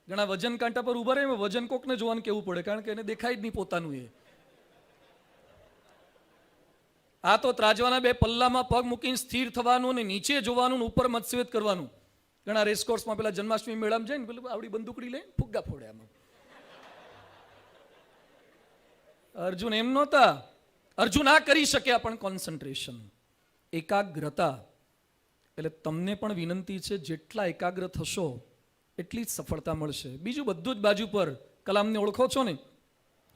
ઘણા વજન કાંટા પર ઊભા રહે, વજન કોકને જોવાનું કેવું પડે, કારણ કે એને દેખાય જ નહીં પોતાનું. આ તો ત્રાજવાના 2 પલ્લામાં પગ મૂકીને સ્થિર થવાનું ને નીચે જોવાનું ને ઉપર મત્સ્યવેદ કરવાનું. ઘણા રેસકોર્સમાં પેલા જન્માષ્ટમી મેળામાં જાય ને પેલું આવડી બંદૂકડી લઈને ફુગ્ગા ફોડે આમાં. અર્જુન એમ નહોતા. અર્જુન આ કરી શક્યા, પણ કોન્સન્ટ્રેશન, એકાગ્રતા. એટલે તમને પણ વિનંતી છે, જેટલા એકાગ્ર થશો એટલી જ સફળતા મળશે. બીજું બધું જ બાજુ પર. કલામને ઓળખો છો ને?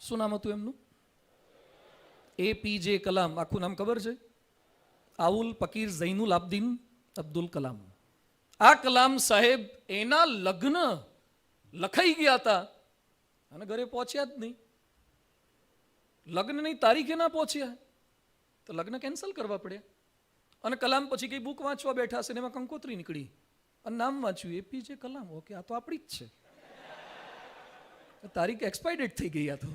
શું નામ હતું એમનું? APJ કલામ. આખું નામ ખબર છે? આઉલ પકીર ઝૈનુલ આબદીન અબ્દુલ કલામ. આ કલામ સાહેબ, એના લગ્ન લખાઈ ગયા હતા અને ઘરે પહોંચ્યા જ નહીં. લગ્નની તારીખે ના પહોંચ્યા તો લગ્ન કેન્સલ કરવા પડ્યા. અને કલામ પછી કઈ બુક વાંચવા બેઠા છે ને એમાં કંકોત્રી નીકળી અને નામ વાંચ્યું APJ કલામ. ઓકે, આ તો આપણી જ છે. તારીખ એક્સપાયર્ડ થઈ ગઈ. આ તો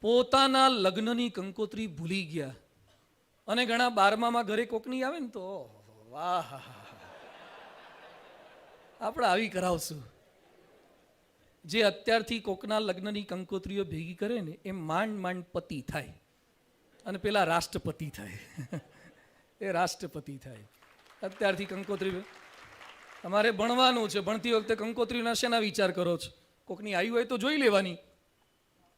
પોતાના લગ્નની કંકોત્રી ભૂલી ગયા. અને ઘણા 12માં ઘરે કોકની આવે ને તો વાહ, આપણે આવી કરાવશું. જે અત્યારથી કોકના લગ્નની કંકોત્રીઓ ભેગી કરે ને એ માંડ માંડ પતિ થાય અને પેલા રાષ્ટ્રપતિ થાય. એ રાષ્ટ્રપતિ થાય. અત્યારથી કંકોત્રી. તમારે ભણવાનું છે, ભણતી વખતે કંકોત્રીના શેના વિચાર કરો છો? કોકની આવી હોય તો જોઈ લેવાની,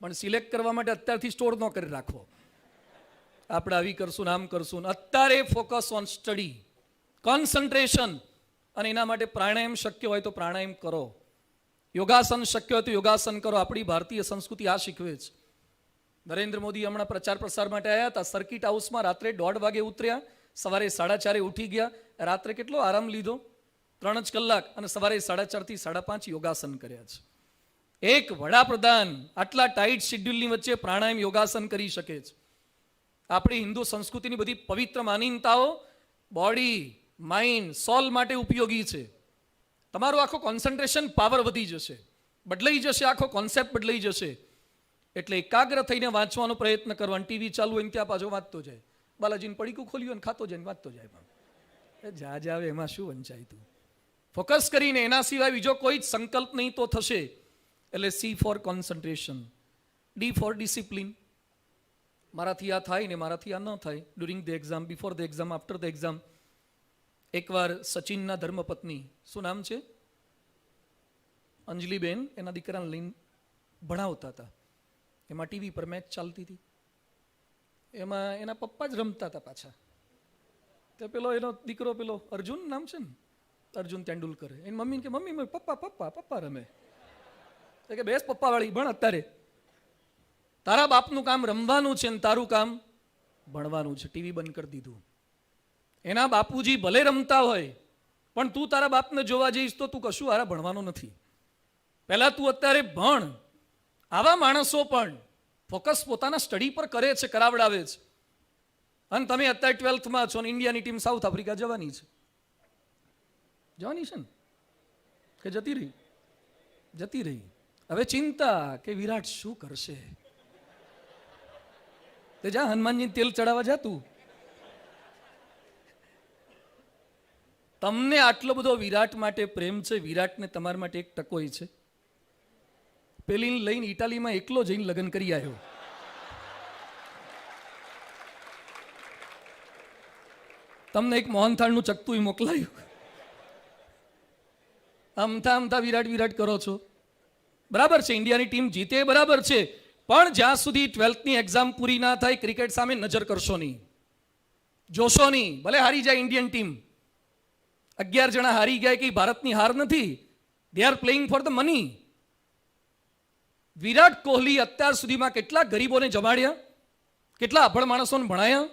પણ સિલેક્ટ કરવા માટે અત્યારથી સ્ટોર ન કરી રાખવો. આપણે આવી કરશું, આમ કરશું. અત્યારે ફોકસ ઓન સ્ટડી, કોન્સન્ટ્રેશન. અને એના માટે પ્રાણાયામ શક્ય હોય તો પ્રાણાયામ કરો, યોગાસન શક્ય હોય તો યોગાસન કરો. આપણી ભારતીય સંસ્કૃતિ આ શીખવે છે. નરેન્દ્ર મોદી હમણાં પ્રચાર પ્રસાર માટે આવ્યા હતા. સર્કિટ હાઉસમાં રાત્રે 1:30 વાગે ઉતર્યા, સવારે 4:30 ઉઠી ગયા. રાત્રે કેટલો આરામ લીધો? 3 જ કલાક. અને સવારે 4:30 થી 5:30 યોગાસન કર્યા છે. એક વડાપ્રધાન આટલા ટાઈટ શેડ્યુલની વચ્ચે પ્રાણાયામ યોગાસન કરી શકે છે. આપણી હિન્દુ સંસ્કૃતિની બધી પવિત્ર માન્યતાઓ બોડી, માઇન્ડ, સોલ માટે ઉપયોગી છે. તમારું આખો કોન્સન્ટ્રેશન પાવર વધી જશે, બદલાઈ જશે, આખો કોન્સેપ્ટ બદલાઈ જશે. એટલે એકાગ્ર થઈને વાંચવાનો પ્રયત્ન કરવાનો. ટીવી ચાલુ હોય ને ત્યાં પાછો વાંચતો જાય. બાલાજીને પડીકું ખોલ્યું અને ખાતો જાય ને વાંચતો જાય. પણ જા જાવે એમાં શું વંચાય તું? ફોકસ કરીને એના સિવાય બીજો કોઈ જ સંકલ્પ નહીં તો થશે. એટલે C for concentration, D for discipline. મારાથી આ થાય ને મારાથી આ ન થાય. During the exam, before the exam, after the exam. એકવાર સચિનના ધર્મપત્ની, શું નામ છે, અંજલિબેન, એના દીકરાને લઈને ભણાવતા હતા. એમાં ટીવી પર મેચ ચાલતી હતી. એમાં એના પપ્પા જ રમતા હતા પાછા. તો પેલો એનો દીકરો, પેલો અર્જુન નામ છે ને, અર્જુન તેંડુલકર, એની મમ્મીને કે મમ્મી પપ્પા પપ્પા પપ્પા રમે. કે બેસ પપ્પા વાળી ભણ અત્યારે. તારા બાપનું કામ રમવાનું છે ને તારું કામ ભણવાનું છે. ટીવી બંધ કરી દીધું. એના બાપુજી ભલે રમતા હોય પણ તું તારા બાપને જોવા જઈશ તો તું કશું હારા ભણવાનું નથી. પહેલા તું અત્યારે ભણ. આવા માણસો પણ ફોકસ પોતાના સ્ટડી પર કરે છે, કરાવડાવે છે. અને તમે અત્યારે 12થમાં છો ને ઇન્ડિયાની ટીમ સાઉથ આફ્રિકા જવાની છે. જવાની છે ને કે જતી રહી? જતી રહી. હવે ચિંતા કે વિરાટ શું કરશે. તે જા હનુમાનજી તેલ ચડાવવા જાતું. તમને આટલો બધો વિરાટ માટે પ્રેમ છે, વિરાટને તમારા માટે એક ટકોય છે. પેલી લઈને ઇટાલીમાં એકલો જઈને લગ્ન કરી આવ્યો. તમને એક મોહનથાળનું ચકતું મોકલાયું. અમથા અમથા વિરાટ વિરાટ કરો છો. બરાબર છે, ઇન્ડિયાની ટીમ જીતે બરાબર છે, પણ જ્યાં સુધી 12થની એક્ઝામ પૂરી ના થાય ક્રિકેટ સામે નજર કરશો નહીં, જોશો નહીં. ભલે હારી જાય ઇન્ડિયન ટીમ, 11 જણા હારી ગયા, કે ભારતની હાર નથી. They are playing for the money. Virat Kohli અત્યાર સુધીમાં કેટલા ગરીબોને જમાડ્યા, કેટલા અભણ માણસોને ભણાયા,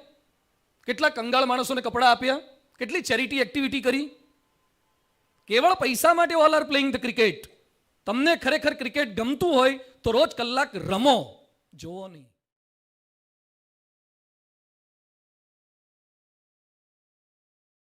કેટલા કંગાળ માણસોને કપડાં આપ્યા, કેટલી ચેરિટી એક્ટિવિટી કરી. કેવળ પૈસા માટે all are playing the cricket. તમને ખરેખર ક્રિકેટ ગમતું હોય તો રોજ કલાક રમો, જોવો નહીં.